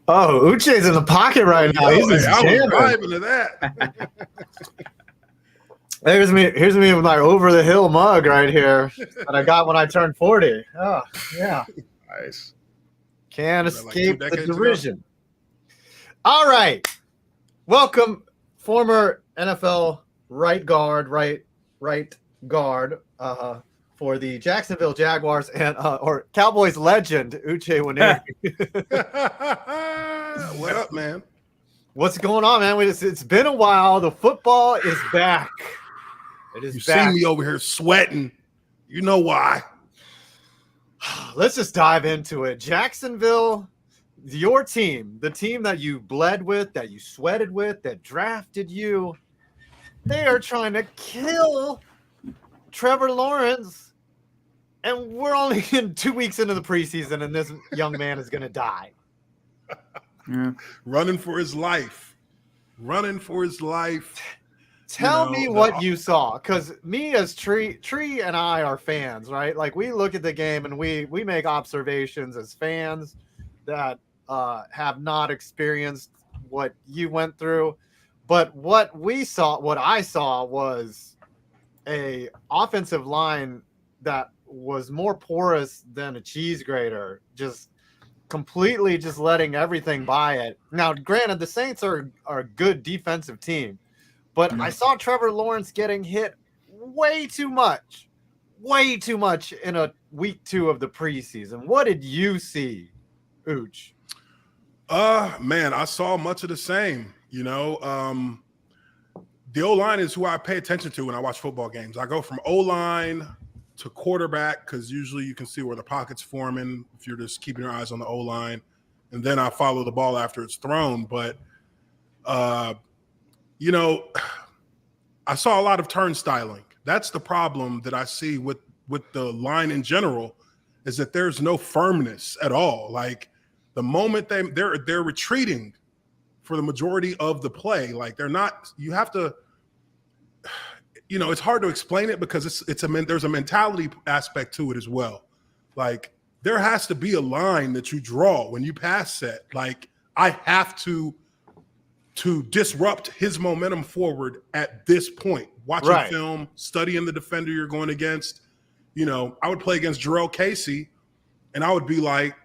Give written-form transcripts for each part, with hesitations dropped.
Oh, Uche's in the pocket right now. He's just I was jamming. vibing to that. Here's me with my over the hill mug right here that I got when I turned 40. Oh, yeah. Nice. Can't Was that like escape 2 the decades ago? derision. All right. Welcome, former NFL right guard for the Jacksonville Jaguars and or Cowboys legend, Uche Nwaneri. What up, man? What's going on, man? It's been a while. The football is back. It is You back. see me over here sweating. You know why. Let's just dive into it. Jacksonville, your team, the team that you bled with, that you sweated with, that drafted you, they are trying to kill Trevor Lawrence. And we're only in 2 weeks into the preseason, and this young man is going to die. Yeah. Running for his life. Tell me what you saw, because me as Tree and I are fans, right? Like, we look at the game and we make observations as fans that have not experienced what you went through. But what I saw was a offensive line that was more porous than a cheese grater, just completely just letting everything by it. Now, granted, the Saints are a good defensive team, but I saw Trevor Lawrence getting hit way too much in a week 2 of the preseason. What did you see, Uche? Man, I saw much of the same. The O-line is who I pay attention to when I watch football games. I go from O-line to quarterback because usually you can see where the pocket's forming if you're just keeping your eyes on the O-line, and then I follow the ball after it's thrown. But I saw a lot of turnstiling. That's the problem that I see with the line in general, is that there's no firmness at all. Like, the moment they're retreating for the majority of the play, like, they're not. You have to, it's hard to explain it because there's a mentality aspect to it as well. Like, there has to be a line that you draw when you pass set. Like, I have to disrupt his momentum forward at this point. Watching film, studying the defender you're going against. I would play against Jarrell Casey, and I would be like,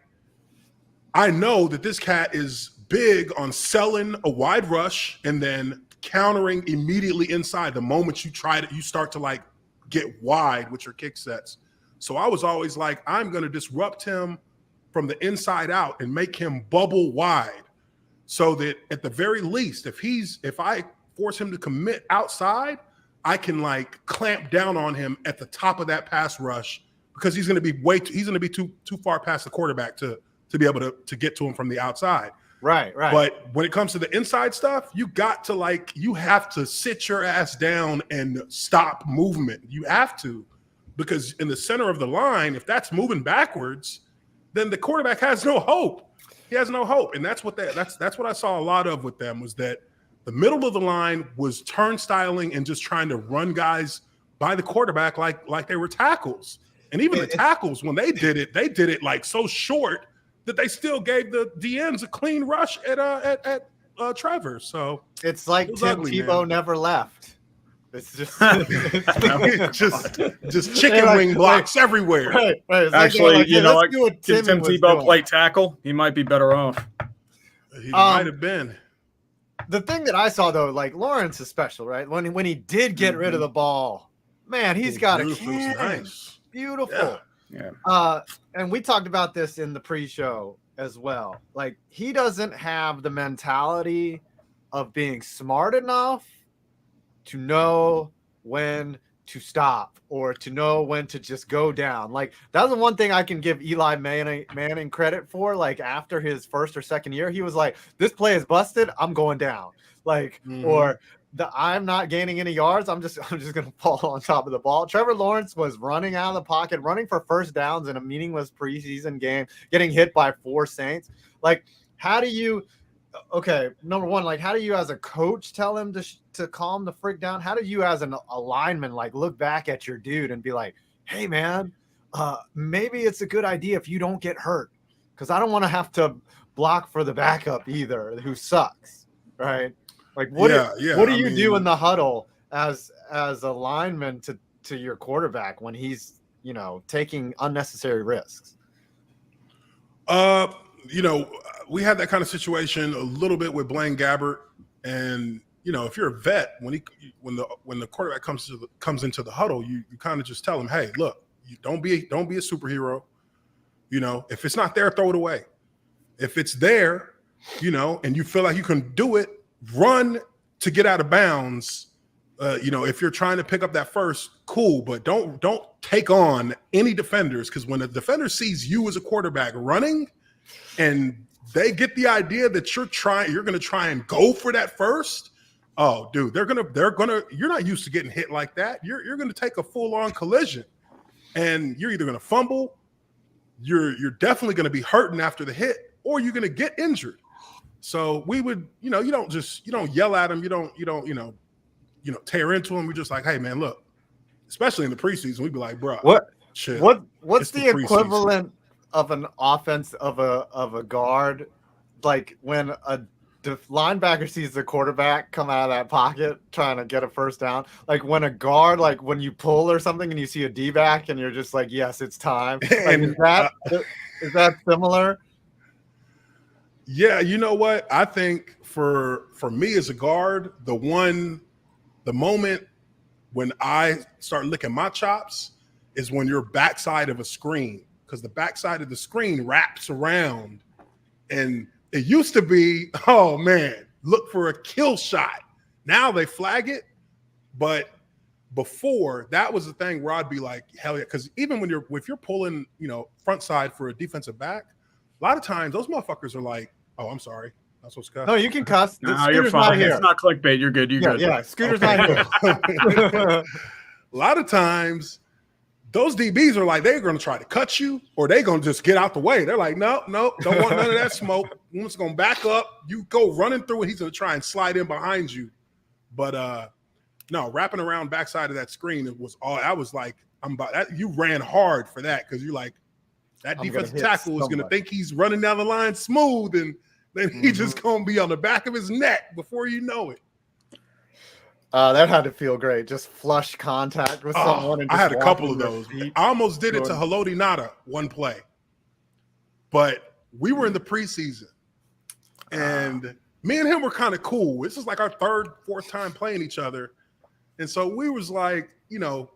I know that this cat is big on selling a wide rush and then countering immediately inside the moment you start to, like, get wide with your kick sets. So I was always like, I'm going to disrupt him from the inside out and make him bubble wide, so that at the very least, if I force him to commit outside, I can, like, clamp down on him at the top of that pass rush, because he's going to be too far past the quarterback to be able to get to him from the outside. Right. But when it comes to the inside stuff, you have to sit your ass down and stop movement. You have to, because in the center of the line, if that's moving backwards, then the quarterback has no hope. He has no hope. And that's what I saw a lot of with them, was that the middle of the line was turnstiling and just trying to run guys by the quarterback like they were tackles. And even the tackles, when they did it like so short that they still gave the DNs a clean rush at Trevor. So it's like Tim Tebow never left. It's just just chicken wing blocks everywhere. Right. Actually, give Tim Tebow play tackle. He might be better off. He might have been. The thing that I saw, though, like, Lawrence is special, right? When he did get rid of the ball, man, he's got a cannon. Nice. Beautiful. Yeah. And we talked about this in the pre-show as well. Like, he doesn't have the mentality of being smart enough to know when to stop or to know when to just go down. Like, that's the one thing I can give Eli Manning credit for. Like, after his first or second year, he was like, this play is busted, I'm going down. Like, or I'm not gaining any yards, I'm just gonna fall on top of the ball. Trevor Lawrence was running out of the pocket, running for first downs in a meaningless preseason game, getting hit by 4 Saints. Like, how do you number one, like, how do you as a coach tell him to calm the freak down? How do you as a lineman, like, look back at your dude and be like, hey, man, maybe it's a good idea if you don't get hurt, because I don't want to have to block for the backup either, who sucks, right? Like what do you do in the huddle as a lineman to your quarterback when he's, you know, taking unnecessary risks? You know, we had that kind of situation a little bit with Blaine Gabbert, and you know, if you're a vet, when the quarterback comes into the huddle, you kind of just tell him, hey, look, you don't be a superhero. You know, if it's not there, throw it away. If it's there, you know, and you feel like you can do it, run to get out of bounds. You know, if you're trying to pick up that first, cool, but don't take on any defenders, because when a defender sees you as a quarterback running and they get the idea that you're going to try and go for that first, oh, dude, they're gonna. You're not used to getting hit like that. You're going to take a full-on collision, and you're either going to fumble, you're definitely going to be hurting after the hit, or you're going to get injured. So we would, you know, you don't yell at them, you don't tear into them. We're just like, hey man, look, especially in the preseason, we'd be like, bro, what's the equivalent of an offense of a guard, like when a linebacker sees the quarterback come out of that pocket trying to get a first down, like when a guard, like when you pull or something and you see a D-back and you're just like, yes, it's time. Like, is that similar? Yeah, you know what? I think for me as a guard, the moment when I start licking my chops is when you're backside of a screen, because the backside of the screen wraps around, and it used to be, oh man, look for a kill shot. Now they flag it, but before that was the thing where I'd be like, hell yeah, because even if you're pulling, you know, front side for a defensive back, a lot of times those motherfuckers are like, oh, I'm sorry, not supposed to cuss. No, you can cuss. No, you're fine. It's not clickbait. You're good. You're good. Yeah, Scooter's not here. A lot of times, those DBs are like, they're going to try to cut you, or they're going to just get out the way. They're like, no, don't want none of that smoke. We're just going to back up. You go running through it. He's going to try and slide in behind you. But no, wrapping around backside of that screen, it was all. I was like, I'm about that. You ran hard for that because you're like, that defensive tackle is going to think he's running down the line smooth, and then he's just going to be on the back of his neck before you know it. That had to feel great. Just flush contact with someone. And just I had a couple of those. I almost did it to Haloti Nada one play, but we were in the preseason, and me and him were kind of cool. This is like our third, fourth time playing each other, and so we was like, you know,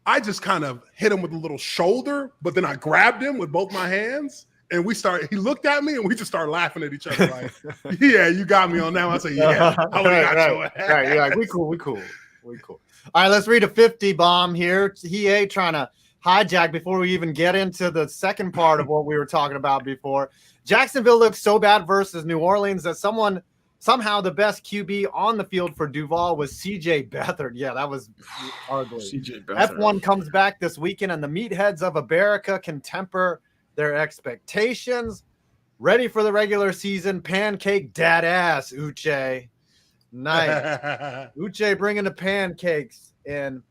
I just kind of hit him with a little shoulder, but then I grabbed him with both my hands, and he looked at me, and we just started laughing at each other like, yeah, you got me on that one. I said, yeah. Right. You're like, we cool. All right, let's read a 50 bomb here. He ain't trying to hijack before we even get into the second part of what we were talking about before. Jacksonville looked so bad versus New Orleans that somehow the best QB on the field for Duval was CJ Beathard. Yeah, that was ugly. CJ Beathard. F1 comes back this weekend, and the meatheads of America can temper their expectations. Ready for the regular season. Pancake dad ass, Uche. Nice. Uche bringing the pancakes in.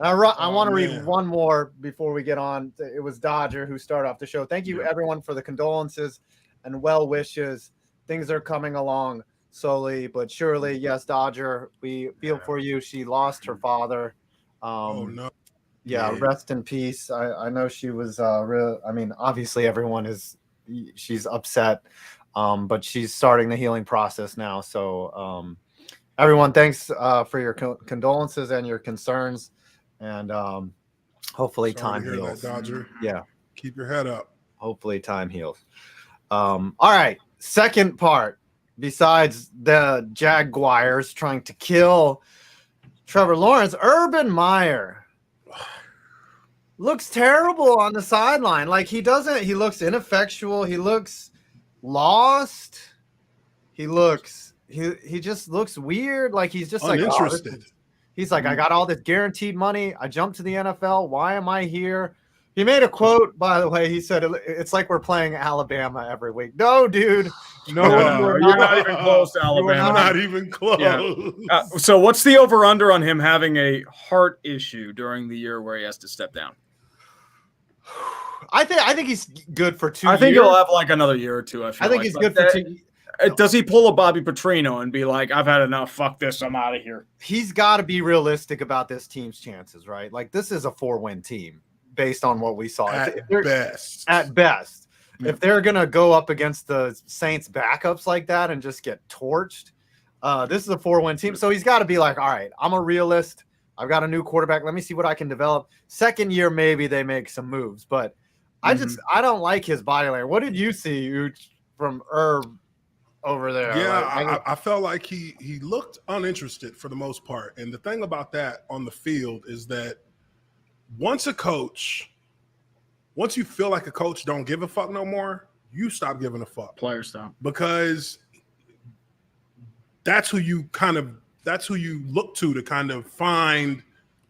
I want to read one more before we get on. It was Dodger who started off the show. Thank you, everyone, for the condolences and well wishes. Things are coming along slowly but surely. Yes, Dodger, we feel for you. She lost her father. Oh, no. Yeah, rest in peace. I know she was real. I mean, obviously everyone she's upset, but she's starting the healing process now. So everyone, thanks for your condolences and your concerns, and hopefully time heals. That, Dodger. Yeah. Keep your head up. Hopefully time heals. All right, second part. Besides the Jaguars trying to kill Trevor Lawrence, Urban Meyer looks terrible on the sideline. Like he looks ineffectual. He looks lost. He just looks weird. Like he's just uninterested. Like, he's like, I got all this guaranteed money. I jumped to the NFL. Why am I here? He made a quote, by the way. He said, it's like we're playing Alabama every week. No, dude. No, you're not even close to Alabama. Not even close. Yeah. So what's the over-under on him having a heart issue during the year where he has to step down? I think he's good for 2 years. I think he'll have like another year or two. I think he's good for 2 years. Does he pull a Bobby Petrino and be like, I've had enough, fuck this, I'm out of here? He's got to be realistic about this team's chances, right? Like, this is a 4-win team based on what we saw. At best. At best. Yeah. If they're going to go up against the Saints backups like that and just get torched, this is a 4-win team. So he's got to be like, all right, I'm a realist. I've got a new quarterback. Let me see what I can develop. Second year, maybe they make some moves. But I don't like his body language. What did you see, Uche, from Herb over there? Yeah, I felt like he looked uninterested for the most part. And the thing about that on the field is that once you feel like a coach don't give a fuck no more, you stop giving a fuck. Players stop. Because that's who you look to kind of find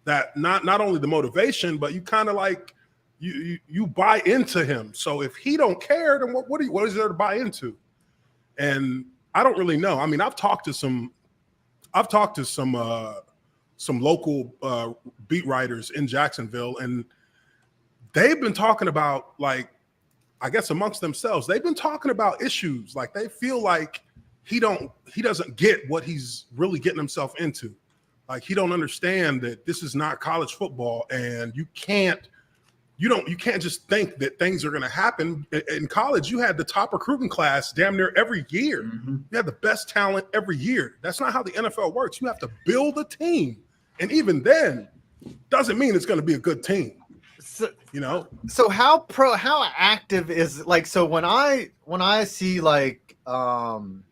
that not only the motivation, but you kind of like you buy into him. So if he don't care, then what is there to buy into? And I don't really know. I mean, I've talked to some local beat writers in Jacksonville, and they've been talking about, like, I guess amongst themselves, they've been talking about issues. Like, they feel like he doesn't get what he's really getting himself into. Like, he don't understand that this is not college football, and you can't just think that things are going to happen. In college, you had the top recruiting class damn near every year. Mm-hmm. You had the best talent every year. That's not how the NFL works. You have to build a team. And even then, doesn't mean it's going to be a good team. So, So how active is, like, so when I see like the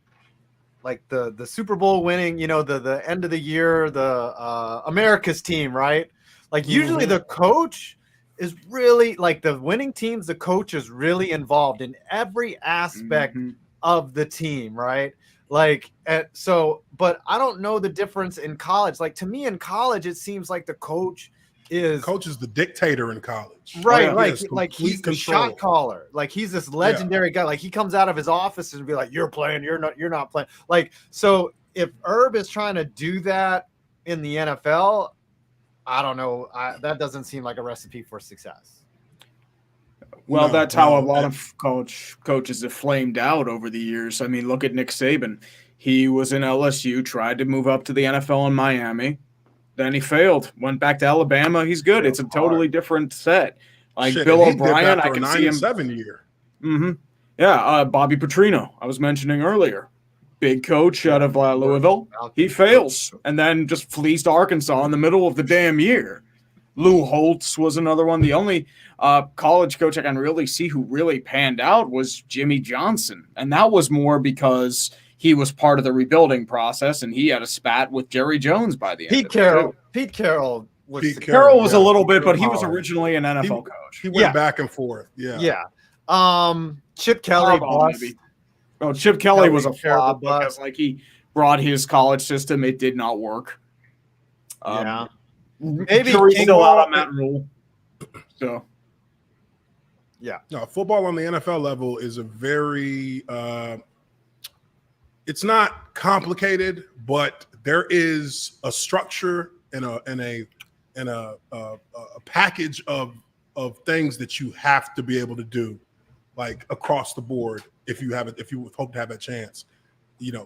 Super Bowl winning, the end of the year, the America's team, right? Like, usually the coach is really, like, the winning teams, the coach is really involved in every aspect of the team, right? Like, but I don't know the difference in college. Like, to me in college, it seems like the coach is the dictator in college. Right. He Like he's the control. shot caller. Like, he's this legendary guy. Like, he comes out of his office and be like, you're playing, you're not playing. Like, so if Herb is trying to do that in the NFL, I don't know. That doesn't seem like a recipe for success. Well, that's how a lot of coaches have flamed out over the years. I mean, look at Nick Saban. He was in LSU, tried to move up to the NFL in Miami. Then he failed. Went back to Alabama. He's good. It's a totally different set. Like, Bill O'Brien, I can see him. 7 year. Mm-hmm. Yeah, Bobby Petrino, I was mentioning earlier. Big coach out of Louisville. He fails and then just flees to Arkansas in the middle of the damn year. Lou Holtz was another one. The only college coach I can really see who really panned out was Jimmy Johnson. And that was more because he was part of the rebuilding process and he had a spat with Jerry Jones by the end. Pete Carroll was a little bit, but he was originally an NFL coach. He went back and forth. Yeah. Yeah. Chip Kelly. Chip Kelly was a flop because, like, he brought his college system. It did not work. Maybe still out on that rule. So, yeah. No, football on the NFL level is a very it's not complicated, but there is a structure and a package of things that you have to be able to do, like, across the board. If you hope to have a chance,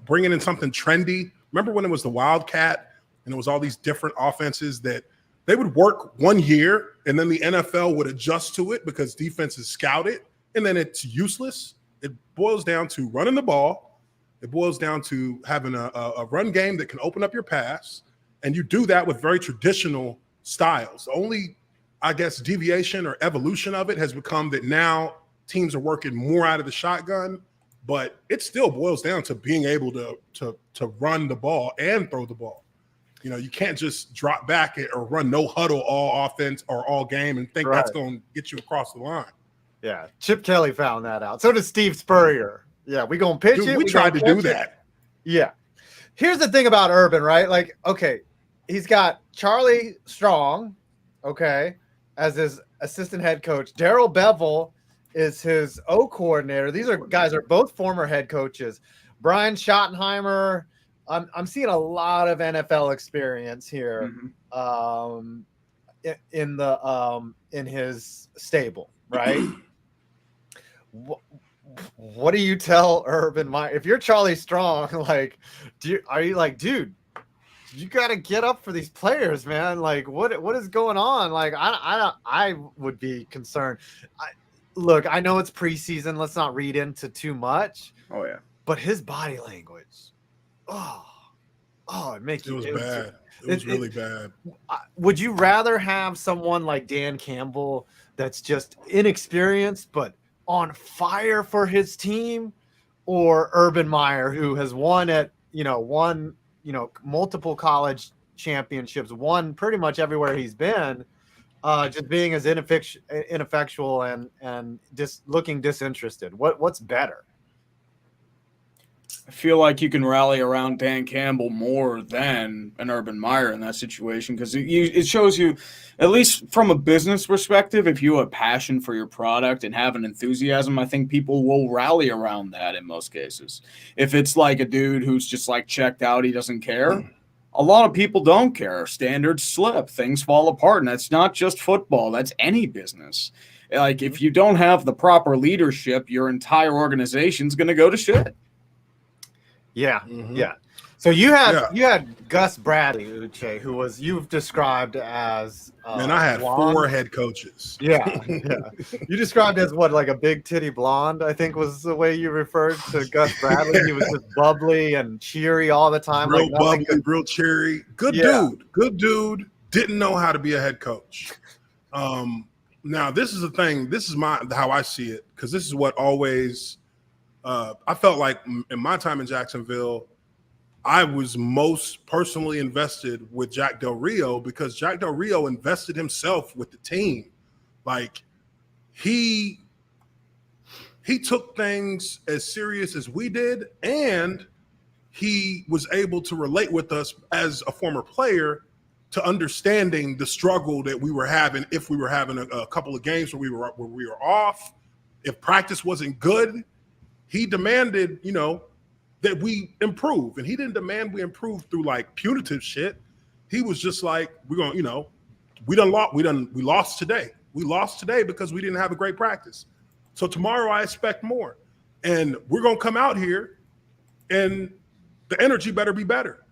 bringing in something trendy. Remember when it was the Wildcat and it was all these different offenses that they would work 1 year and then the NFL would adjust to it because defenses scout it and then it's useless. It boils down to running the ball. It boils down to having a run game that can open up your pass, and you do that with very traditional styles. The only, I guess, deviation or evolution of it has become that now teams are working more out of the shotgun, but it still boils down to being able to run the ball and throw the ball. You can't just drop back or run no huddle all offense or all game and think that's going to get you across the line. Yeah, Chip Kelly found that out. So does Steve Spurrier. Yeah, we going to pitch it. We tried to do that. Yeah. Here's the thing about Urban, right? Like, okay, he's got Charlie Strong, okay, as his assistant head coach. Darrell Bevell is his O coordinator. These guys are both former head coaches. Brian Schottenheimer. I'm seeing a lot of NFL experience here in his stable. right? What do you tell Urban Meyer if you're Charlie Strong? Like, are you like, dude, you got to get up for these players, man? Like, what is going on? Like, I would be concerned. Look, I know it's preseason. Let's not read into too much. Oh yeah, but his body language, it makes it was bad. It was really bad. Would you rather have someone like Dan Campbell that's just inexperienced but on fire for his team, or Urban Meyer who has won multiple college championships, won pretty much everywhere he's been, just being as ineffectual and just looking disinterested? What's better? I feel like you can rally around Dan Campbell more than an Urban Meyer in that situation, because it shows you, at least from a business perspective, if you have passion for your product and have an enthusiasm, I think people will rally around that in most cases. If it's like a dude who's just like checked out, he doesn't care, a lot of people don't care. Standards slip, things fall apart, and that's not just football, that's any business. Like, if you don't have the proper leadership, your entire organization's going to go to shit. Yeah, yeah. So you had Gus Bradley, Uche, who you've described as man, I had blonde. 4 head coaches. Yeah. You described as what, like a big titty blonde, I think was the way you referred to Gus Bradley. He was just bubbly and cheery all the time. Real bubbly, real cheery. Good dude. Didn't know how to be a head coach. Now this is the thing. This is how I see it, because this is what always. I felt like in my time in Jacksonville, I was most personally invested with Jack Del Rio, because Jack Del Rio invested himself with the team. Like, he took things as serious as we did, and he was able to relate with us as a former player to understanding the struggle that we were having. If we were having a couple of games where we were off, if practice wasn't good, he demanded, that we improve. And he didn't demand we improve through like punitive shit. He was just like, we're going, we lost today. We lost today because we didn't have a great practice. So tomorrow I expect more. And we're going to come out here and the energy better be better.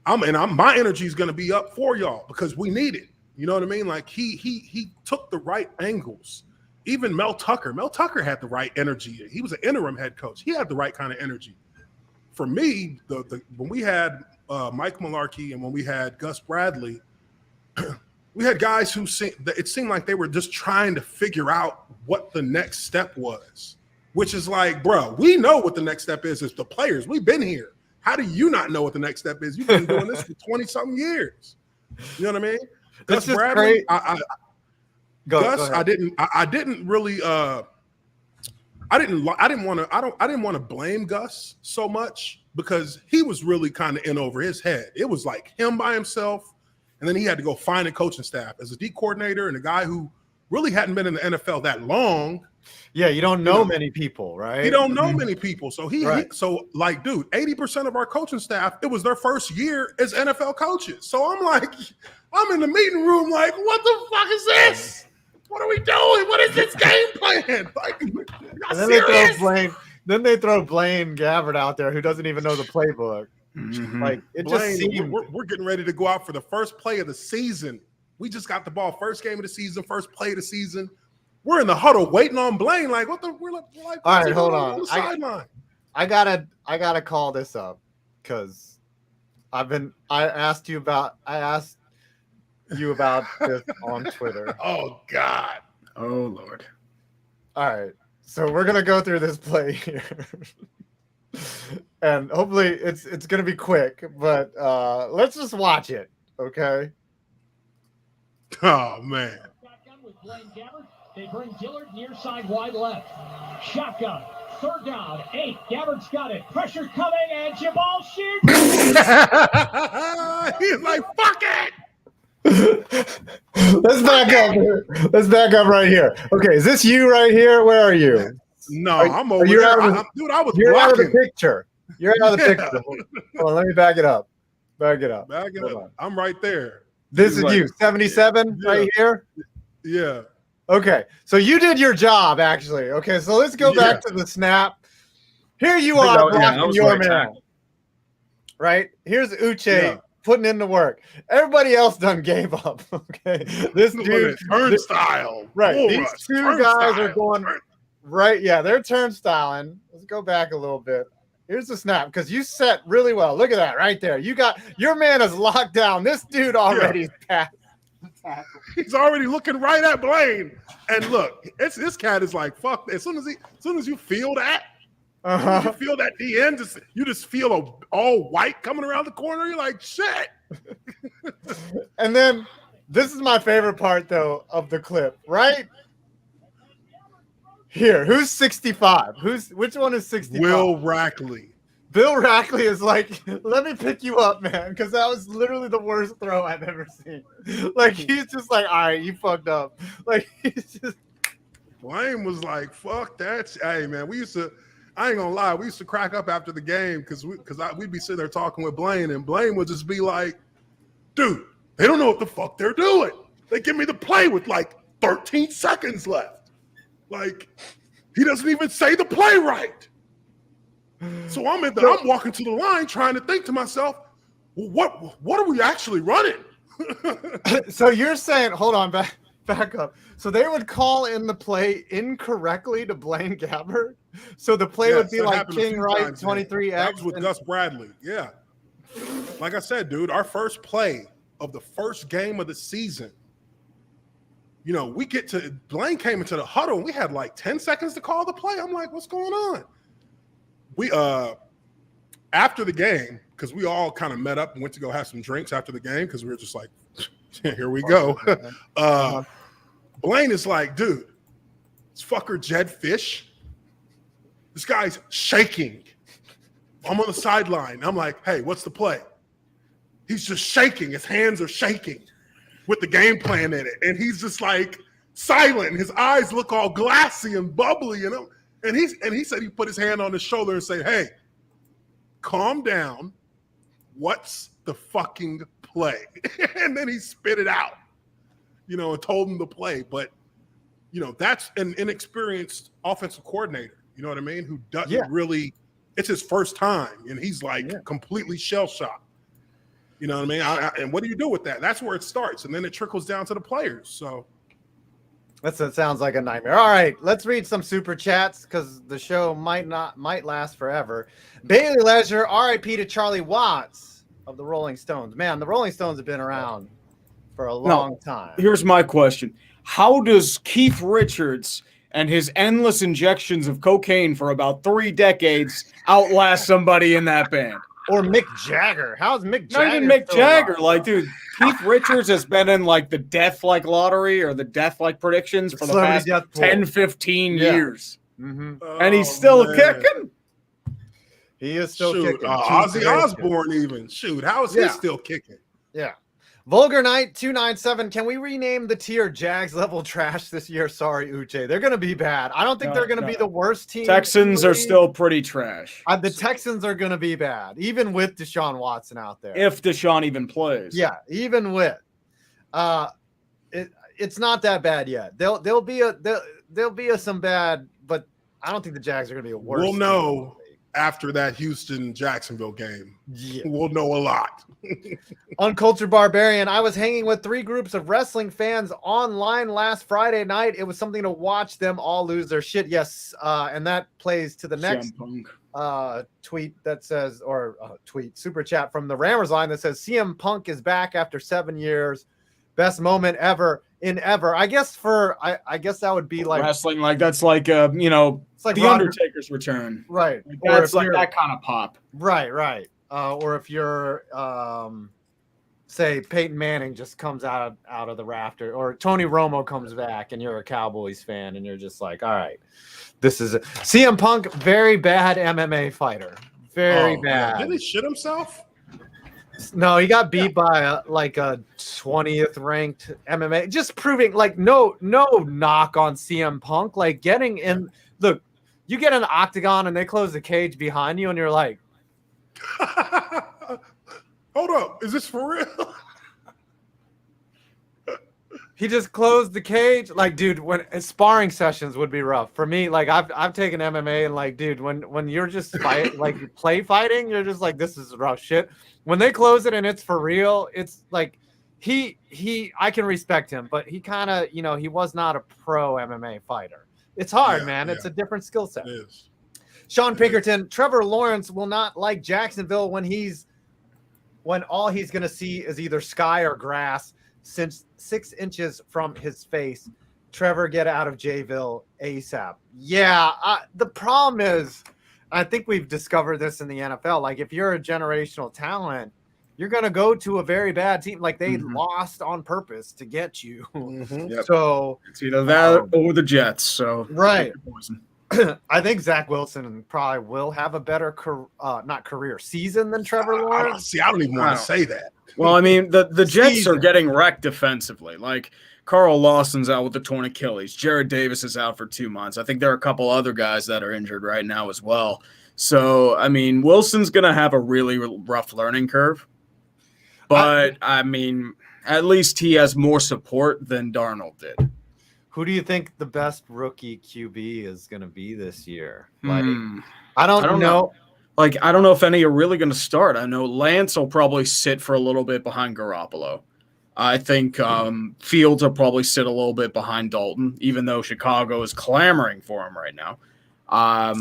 My energy is going to be up for y'all because we need it. You know what I mean? Like, he took the right angles. Even Mel Tucker had the right energy. He was an interim head coach. He had the right kind of energy. For me, when we had Mike Mularkey and when we had Gus Bradley, we had guys who it seemed like they were just trying to figure out what the next step was, which is like, bro, we know what the next step is as the players. We've been here. How do you not know what the next step is? You've been doing this for 20-something years. You know what I mean? Gus Bradley, Go I didn't want to blame Gus so much, because he was really kind of in over his head. It was like him by himself, and then he had to go find a coaching staff as a D coordinator and a guy who really hadn't been in the NFL that long. Yeah, you don't know many people, right? You don't know many people. So dude, 80% of our coaching staff, it was their first year as NFL coaches. So I'm in the meeting room like, what the fuck is this? What are we doing? What is this game plan? Like, then they throw Blaine Gabbert out there, who doesn't even know the playbook. Mm-hmm. Like, it Blaine, just seemed we're getting ready to go out for the first play of the season. We just got the ball, first game of the season, first play of the season. We're in the huddle waiting on Blaine. Like, what the? We're like, all right, hold on. The sideline. I gotta call this up, because I asked you about this on Twitter. Oh God. Oh Lord. All right, so we're gonna go through this play here, and hopefully it's gonna be quick. But let's just watch it, okay? Oh man. Shotgun with Blaine Gabbert. They bring Dillard near side wide left. Shotgun. Third down. 8. Gabbert's got it. Pressure coming, and Jamal shoots. He's like, fuck it. Let's back up right here. Okay, is this you right here? Where are you? No, I'm over there. Dude, I was You're out of the blocking. picture. You're out of the picture. Hold on, let me back it up. Back it up. I'm right there. This is you, 77 right here? Yeah. Okay, so you did your job, actually. Okay, so let's go back to the snap. Here you I think are that blocking was your right man. tackle. Right? Here's Uche putting in the work. Everybody else done gave up. Okay. This dude. Turnstile. Right. Bull These rush, two guys are turnstile. going right. Yeah, they're turnstiling. Let's go back a little bit. Here's the snap because you set really well. Look at that right there. You got your man is locked down. This dude already passed. He's already looking right at Blaine. And look, this cat is like, fuck. As soon as you feel that, you feel that the end, you just feel all white coming around the corner. You're like, shit. And then this is my favorite part though of the clip, right? Here, who's 65? Which one is 65? Will Rackley. Bill Rackley is like, let me pick you up, man, because that was literally the worst throw I've ever seen. Like, he's just like, all right, you fucked up. Like, he's just. Blaine was like, fuck that. Hey, man, I ain't gonna lie, we used to crack up after the game because we'd be sitting there talking with Blaine, and Blaine would just be like, dude, they don't know what the fuck they're doing. They give me the play with like 13 seconds left. Like, he doesn't even say the play right. So I'm walking to the line trying to think to myself, well, what are we actually running? So you're saying, hold on, back up. So they would call in the play incorrectly to Blaine Gabbert. So the play would be like King Wright 23X. That was with Gus Bradley. Yeah. Like I said, dude, our first play of the first game of the season, you know, Blaine came into the huddle and we had like 10 seconds to call the play. I'm like, what's going on? We after the game, because we all kind of met up and went to go have some drinks after the game because we were just like, here we go. Blaine is like, dude, this fucker Jed Fish, this guy's shaking. I'm on the sideline. I'm like, hey, what's the play? He's just shaking. His hands are shaking with the game plan in it. And he's just like silent. His eyes look all glassy and bubbly. And he said he put his hand on his shoulder and said, hey, calm down. What's the fucking play? And then he spit it out, you know, and told him to play. But, you know, that's an inexperienced offensive coordinator, you know what I mean, who doesn't really – it's his first time, and he's like completely shell-shocked. You know what I mean? And what do you do with that? That's where it starts, and then it trickles down to the players. So that sounds like a nightmare. All right, let's read some super chats because the show might last forever. Bailey Leisure, R.I.P. to Charlie Watts of the Rolling Stones. Man, the Rolling Stones have been around for a long time. Here's my question: how does Keith Richards and his endless injections of cocaine for about 3 decades outlast somebody in that band? Or Mick Jagger. How's Mick Jagger? Not even Mick Jagger. Like, dude, Keith Richards has been in like the death like lottery or the death like predictions for the past 10, 15 years. Mm-hmm. And he's still kicking. He is still kicking. Ozzy Osbourne even. Shoot, how is he still kicking? Yeah. Vulgar Knight 297. Can we rename the tier Jags level trash this year? Sorry, Uche. They're going to be bad. I don't think they're going to be the worst team. Texans are still pretty trash. The Texans are going to be bad, even with Deshaun Watson out there. If Deshaun even plays. Yeah, even with. It's not that bad yet. There'll be some bad, but I don't think the Jags are going to be a worse. We'll know after that Houston-Jacksonville game. Yeah. We'll know a lot. Uncultured Barbarian. I was hanging with 3 groups of wrestling fans online last Friday night. It was something to watch them all lose their shit. Yes, and that plays to the next tweet that says, tweet, super chat from the Rammers line that says, CM Punk is back after 7 years. Best moment ever in ever. I guess I guess that would be like wrestling. Like that's like it's like the Undertaker's return. Right. Like that's like that kind of pop. Right. Or if you're say Peyton Manning just comes out of the rafter, or Tony Romo comes back and you're a Cowboys fan and you're just like, all right, this is CM Punk, very bad MMA fighter. Very bad. Did he shit himself? No, he got beat by a 20th ranked MMA. Just proving like no knock on CM Punk. Like getting in, look, you get in the octagon and they close the cage behind you and you're like, hold up, is this for real? He just closed the cage. Like, dude, when sparring sessions would be rough for me. Like, I've taken MMA and like, dude, when you're just play fighting, you're just like, this is rough shit. When they close it and it's for real, it's like I can respect him, but he kind of, he was not a pro MMA fighter. It's hard, man. It's a different skill set. It is. Sean Pinkerton, Trevor Lawrence will not like Jacksonville when all he's gonna see is either sky or grass. Since 6 inches from his face, Trevor, get out of Jayville ASAP. Yeah, the problem is, I think we've discovered this in the NFL. Like, if you're a generational talent, you're going to go to a very bad team. Like, they lost on purpose to get you. Yep. So it's either that or the Jets. So right. I think Zach Wilson probably will have a better season than Trevor Lawrence. I don't even want to say that. Well, I mean, the Jets are getting wrecked defensively. Like, Carl Lawson's out with the torn Achilles. Jared Davis is out for 2 months. I think there are a couple other guys that are injured right now as well. So, I mean, Wilson's going to have a really rough learning curve. But, I mean, at least he has more support than Darnold did. Who do you think the best rookie QB is going to be this year? Like, I don't know. Like, I don't know if any are really going to start. I know Lance will probably sit for a little bit behind Garoppolo. I think Fields will probably sit a little bit behind Dalton, even though Chicago is clamoring for him right now. I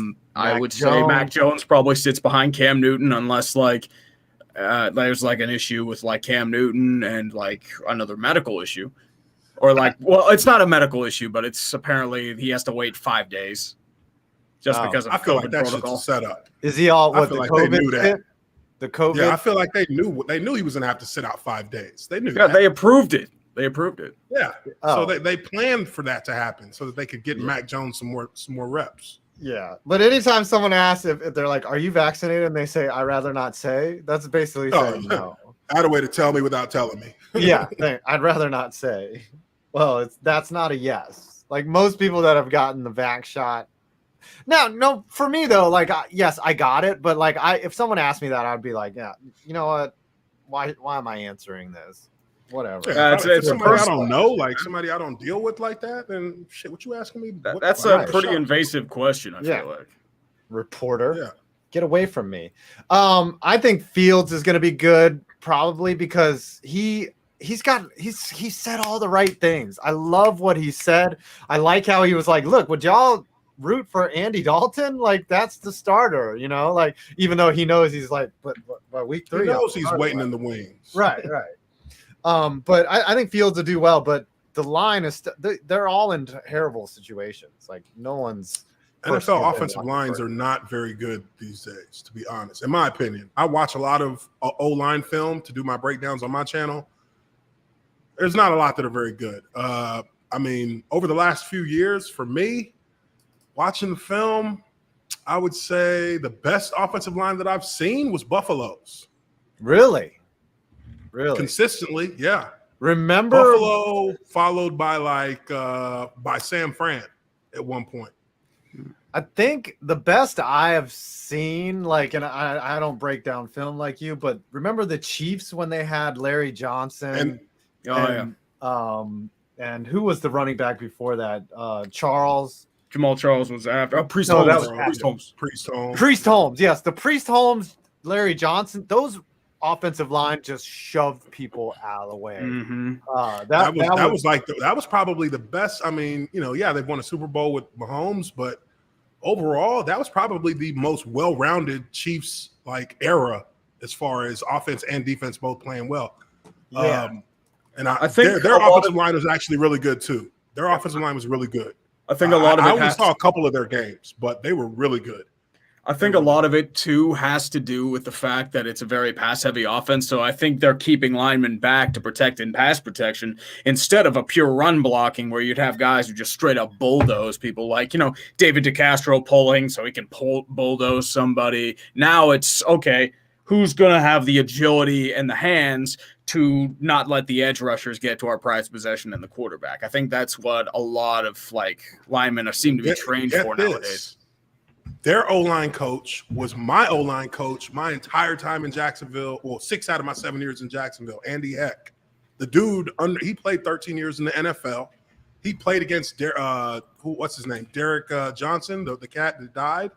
would say Mac Jones probably sits behind Cam Newton unless, there's, an issue with, Cam Newton and, another medical issue. Or, well, it's not a medical issue, but it's apparently he has to wait 5 days. Just because of I feel COVID like that protocol. shit's set up. Is he all what the like COVID they knew that. The COVID? Yeah, I feel like they knew he was gonna have to sit out 5 days. They knew. Yeah, that. they approved it. Yeah. So they planned for that to happen so that they could get Mac Jones some more reps. Yeah. But anytime someone asks if they're like, "Are you vaccinated?" and they say, "I'd rather not say," that's basically saying no. I had a way to tell me without telling me. Yeah, I'd rather not say. Well, that's not a yes. Like most people that have gotten the vax shot. No, for me though, yes, I got it, but if someone asked me that, I'd be like, yeah, you know what? Why am I answering this? Whatever. Yeah, it's somebody I don't know, somebody I don't deal with like that, then shit, what you asking me? That's a pretty invasive question, I feel like. Reporter, get away from me. I think Fields is going to be good, probably because he said all the right things. I love what he said. I like how he was like, look, would y'all root for Andy Dalton? That's the starter, even though he knows he's but week 3. He knows he's waiting in the wings. Right. But I think Fields will do well, but the line is they're all in terrible situations. No one's NFL offensive lines are not very good these days, to be honest. In my opinion, I watch a lot of O-line film to do my breakdowns on my channel. There's not a lot that are very good. Over the last few years, for me, watching the film, I would say the best offensive line that I've seen was Buffalo's. Really? Consistently, yeah. Remember Buffalo followed by by San Fran at one point. I think the best I have seen, and I don't break down film like you, but remember the Chiefs when they had Larry Johnson and who was the running back before that? Jamal Charles was after. Priest Holmes. Yes, the Priest Holmes, Larry Johnson. Those offensive line just shoved people out of the way. Mm-hmm. That was probably the best. They've won a Super Bowl with Mahomes, but overall, that was probably the most well-rounded Chiefs era as far as offense and defense both playing well. Yeah. And I think their offensive line was actually really good too. Their offensive line was really good. I think a lot of it. I only saw a couple of their games, but they were really good. I think a lot of it too has to do with the fact that it's a very pass-heavy offense. So I think they're keeping linemen back to protect in pass protection instead of a pure run blocking where you'd have guys who just straight up bulldoze people, David DeCastro pulling so he can bulldoze somebody. Now it's okay. Who's going to have the agility and the hands to not let the edge rushers get to our prized possession and the quarterback? I think that's what a lot of linemen seem to be trained for nowadays. Their O-line coach was my O-line coach my entire time in Jacksonville. Well, 6 out of my 7 years in Jacksonville, Andy Heck. The dude, he played 13 years in the NFL. He played against what's his name? Derek Johnson, the cat that died,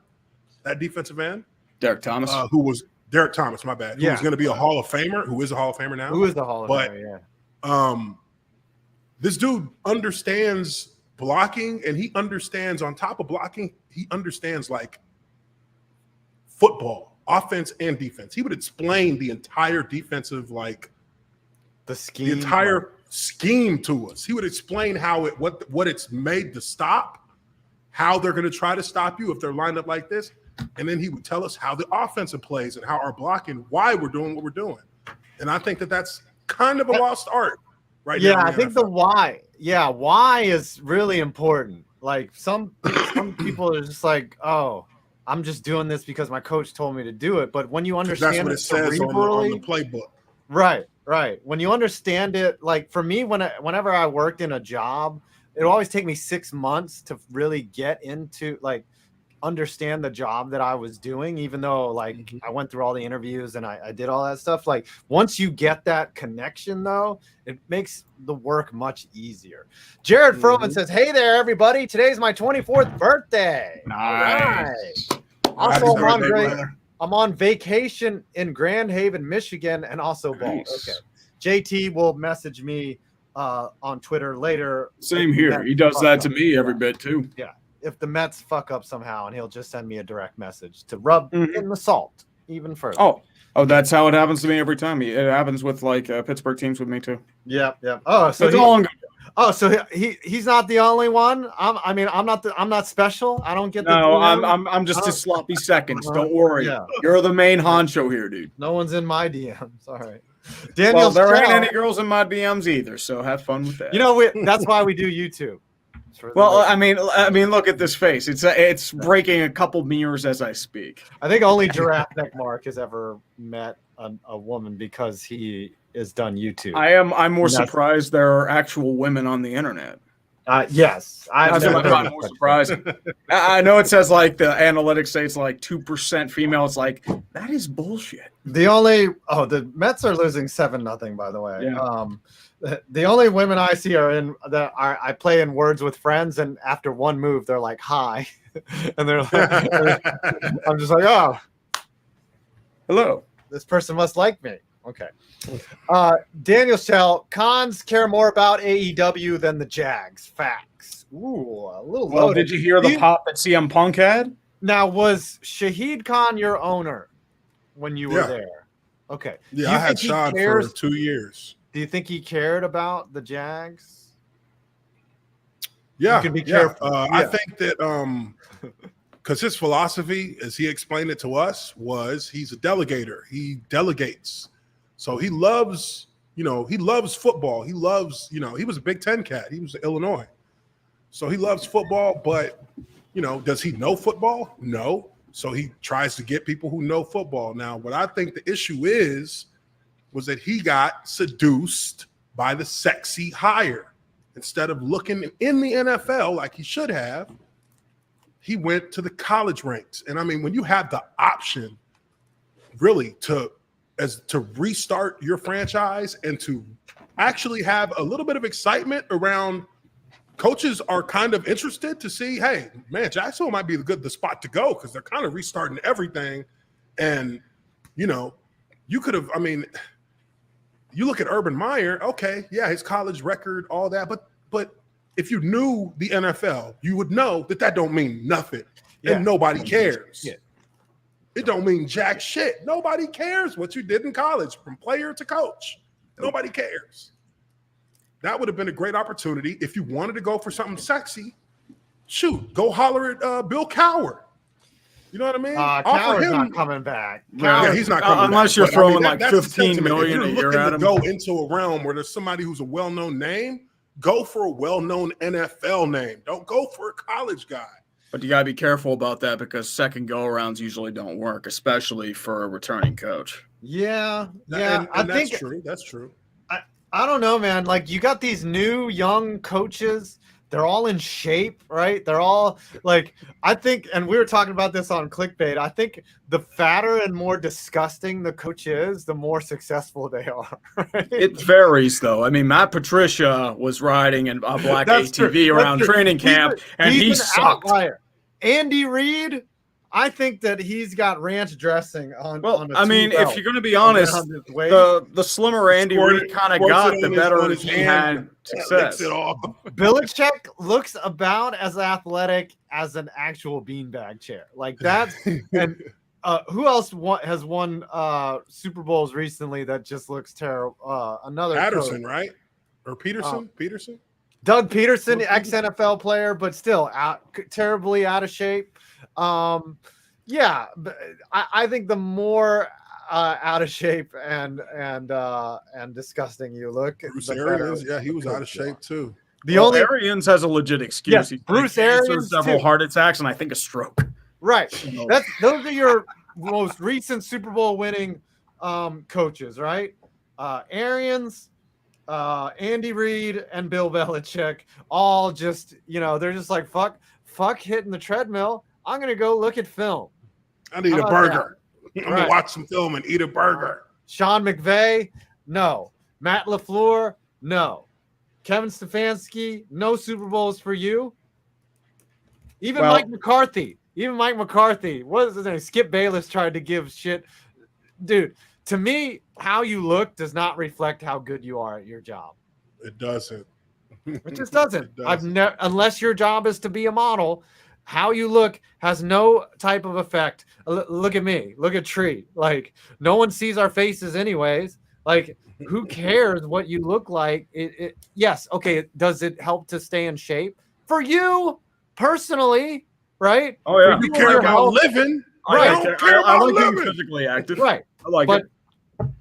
that defensive end. Derek Thomas. Who was Derek Thomas, my bad. Who was going to be a Hall of Famer, who is a Hall of Famer now. Who is the Hall of Famer, yeah. This dude understands blocking, and he understands, on top of blocking, he understands like football, offense and defense. He would explain the entire defensive, like the entire scheme to us. He would explain how what it's made to stop, how they're going to try to stop you if they're lined up like this. And then he would tell us how the offensive plays and how our blocking, why we're doing what we're doing. And I think that that's kind of a lost art right now. Yeah, I think the why. Yeah, why is really important. Like some people are just like, oh, I'm just doing this because my coach told me to do it. But when you understand that's what it says on the playbook. Right. When you understand it, like for me, whenever I worked in a job, it would always take me 6 months to really get into like understand the job that I was doing, even though like I went through all the interviews and I did all that stuff. Like once you get that connection though, it makes the work much easier. Jared Froman says, hey there, everybody. Today's my 24th birthday. Nice. Also, I'm on vacation in Grand Haven, Michigan, and also Nice. Okay. JT will message me on Twitter later. Same here. He does that to me every bit too. Yeah. If the Mets fuck up somehow, and he'll just send me a direct message to rub in the salt even further. Oh, that's how it happens to me every time. It happens with like Pittsburgh teams with me too. Yeah. Oh, so he's not the only one. I'm not special. I don't get the DM. I'm just a sloppy seconds. Don't worry. Yeah. You're the main honcho here, dude. No one's in my DMs. All right. Daniel, there ain't any girls in my DMs either, so have fun with that. You know, that's why we do YouTube. Well, I mean, look at this face. It's breaking a couple mirrors as I speak. I think only Giraffe Neck Mark has ever met a woman because he is done YouTube. I'm more surprised there are actual women on the internet. Yes, I'm more surprising. I know it says like the analytics say it's like 2% female. It's like that is bullshit. The Mets are losing 7-0, by the way. Yeah. The only women I see are I play in Words with Friends, and after one move, they're like, hi. And they're like, I'm just like, oh, hello. This person must like me. Okay. Daniel Shell, cons care more about AEW than the Jags. Facts. Ooh, a little low. Did you hear the pop that CM Punk had? Now, was Shahid Khan your owner when you were there? Okay. Yeah, I had Shad for 2 years. Do you think he cared about the Jags? Yeah, I think that because his philosophy, as he explained it to us, was he's a delegator. He delegates. So he loves football. He loves, he was a Big Ten cat. He was in Illinois. So he loves football, but, does he know football? No. So he tries to get people who know football. Now, what I think the issue was that he got seduced by the sexy hire. Instead of looking in the NFL like he should have, he went to the college ranks. And I mean, when you have the option really to restart your franchise and to actually have a little bit of excitement around, coaches are kind of interested to see, hey, man, Jacksonville might be the spot to go because they're kind of restarting everything. And, you could have, you look at Urban Meyer, okay, yeah, his college record, all that, but if you knew the NFL, you would know that don't mean nothing, and nobody cares. Yeah. It don't mean jack shit. Nobody cares what you did in college, from player to coach. Nobody cares. That would have been a great opportunity if you wanted to go for something sexy. Shoot, go holler at Bill Cowher. You know what I mean? Cowher's not coming back. Yeah, he's not coming unless back. you're throwing like $15 million a year at him. Go into a realm where there's somebody who's a well-known name. Go for a well-known NFL name. Don't go for a college guy. But you got to be careful about that because second go-arounds usually don't work, especially for a returning coach. Yeah. And I think that's true. I don't know, man. Like, you got these new young coaches they're all in shape, right? They're all like, I think, and we were talking about this on Clickbait. I think the fatter and more disgusting the coach is, the more successful they are. Right? It varies, though. I mean, Matt Patricia was riding in a black That's ATV true. around That's true. training camp, and he an sucked. outlier. Andy Reid, I think that he's got ranch dressing on. Well, on a I mean, two-belt if you're going to be honest, around his waist. the slimmer Andy Reid kind of got, the better he had success. It off. Belichick looks about as athletic as an actual beanbag chair. Like that's and who else has won Super Bowls recently that just looks terrible? Another Patterson, coach. right? Or Peterson? Peterson? Doug Peterson, ex-NFL player, but still terribly out of shape. Yeah, I think the more out of shape and disgusting you look, Bruce the better. Arians, yeah, he was out of shape too. Arians has a legit excuse. Yes, He's Bruce had cancer, Arians several too. heart attacks, and I think a stroke. Right. So- Those are your most recent Super Bowl winning coaches, right? Arians, Andy Reid, and Bill Belichick, all just, they're just like, fuck hitting the treadmill. I'm gonna go look at film. I need How a about burger. I'm Right. gonna watch some film and eat a burger. Sean McVay, no. Matt LaFleur, no. Kevin Stefanski, no Super Bowls for you. Even Mike McCarthy. What is his name? Skip Bayless tried to give shit. Dude, to me, how you look does not reflect how good you are at your job. It doesn't. It just doesn't. It doesn't. Unless your job is to be a model, how you look has no type of effect. Look at me. Look at Tree. Like, no one sees our faces anyways. Like, who cares what you look like? Yes, okay, does it help to stay in shape? For you, personally, right? Oh, yeah. You care about living. Right. I don't care about like being living. physically active. Right. I like But- it.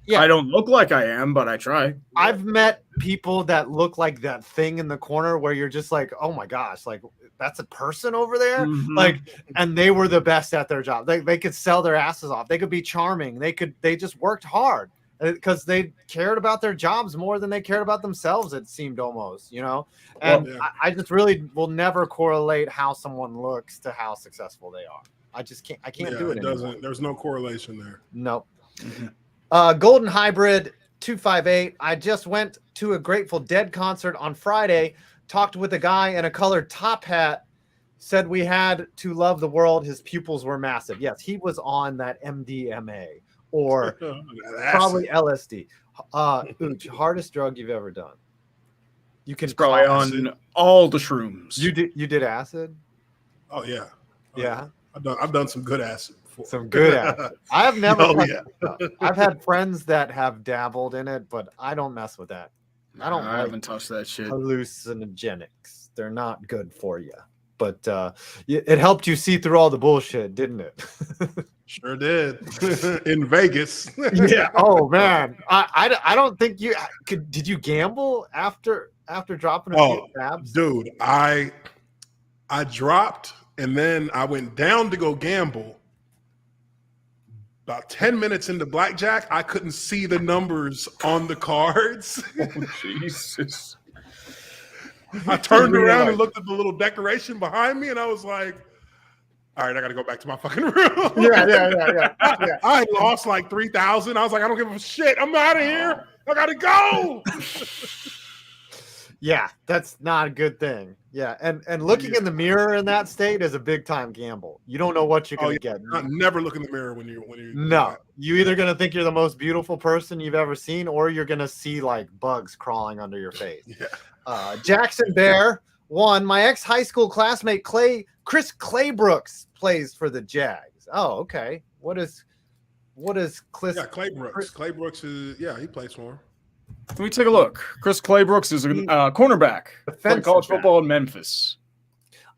Yeah. I don't look like I am, but I try. I've met people that look like that thing in the corner where you're just like, oh my gosh, like that's a person over there. Mhm. Like, and they were the best at their job. They could sell their asses off. They could be charming. They just worked hard because they cared about their jobs more than they cared about themselves. It seemed almost, and I just really will never correlate how someone looks to how successful they are. I can't do it. It doesn't. There's no correlation there. Nope. Golden Hybrid 258. I just went to a Grateful Dead concert on Friday, talked with a guy in a colored top hat, said we had to love the world. His pupils were massive. Yes, he was on that MDMA or probably LSD. Uche, hardest drug you've ever done. You can It's probably on all the shrooms. You did acid? Oh yeah. Yeah. I've done some good acid before. Some good acid. I have never. Oh, touched yeah. it. I've had friends that have dabbled in it, but I don't mess with that. I don't. I haven't touched that shit. Hallucinogenics. They're not good for you. But it helped you see through all the bullshit, didn't it? Sure did. In Vegas. Yeah. Oh man. I don't think you could. Did you gamble after dropping a few tabs? Dude, I dropped and then I went down to go gamble. About 10 minutes into blackjack, I couldn't see the numbers on the cards. Oh, Jesus. I turned around and looked at the little decoration behind me, and I was like, all right, I got to go back to my fucking room. Yeah. I lost like 3,000. I was like, I don't give a shit. I'm out of here. I got to go. Yeah, that's not a good thing. Yeah, and looking in the mirror in that state is a big time gamble. You don't know what you're gonna get. Never look in the mirror when you. No, you either gonna think you're the most beautiful person you've ever seen, or you're gonna see like bugs crawling under your face. Yeah. Jackson Bear won. My ex high school classmate Chris Claybrooks plays for the Jags. Oh, okay. What is Chris? Yeah, Claybrooks. Claybrooks is he plays for him. Let me take a look. Chris Claybrooks is a cornerback for college football in Memphis.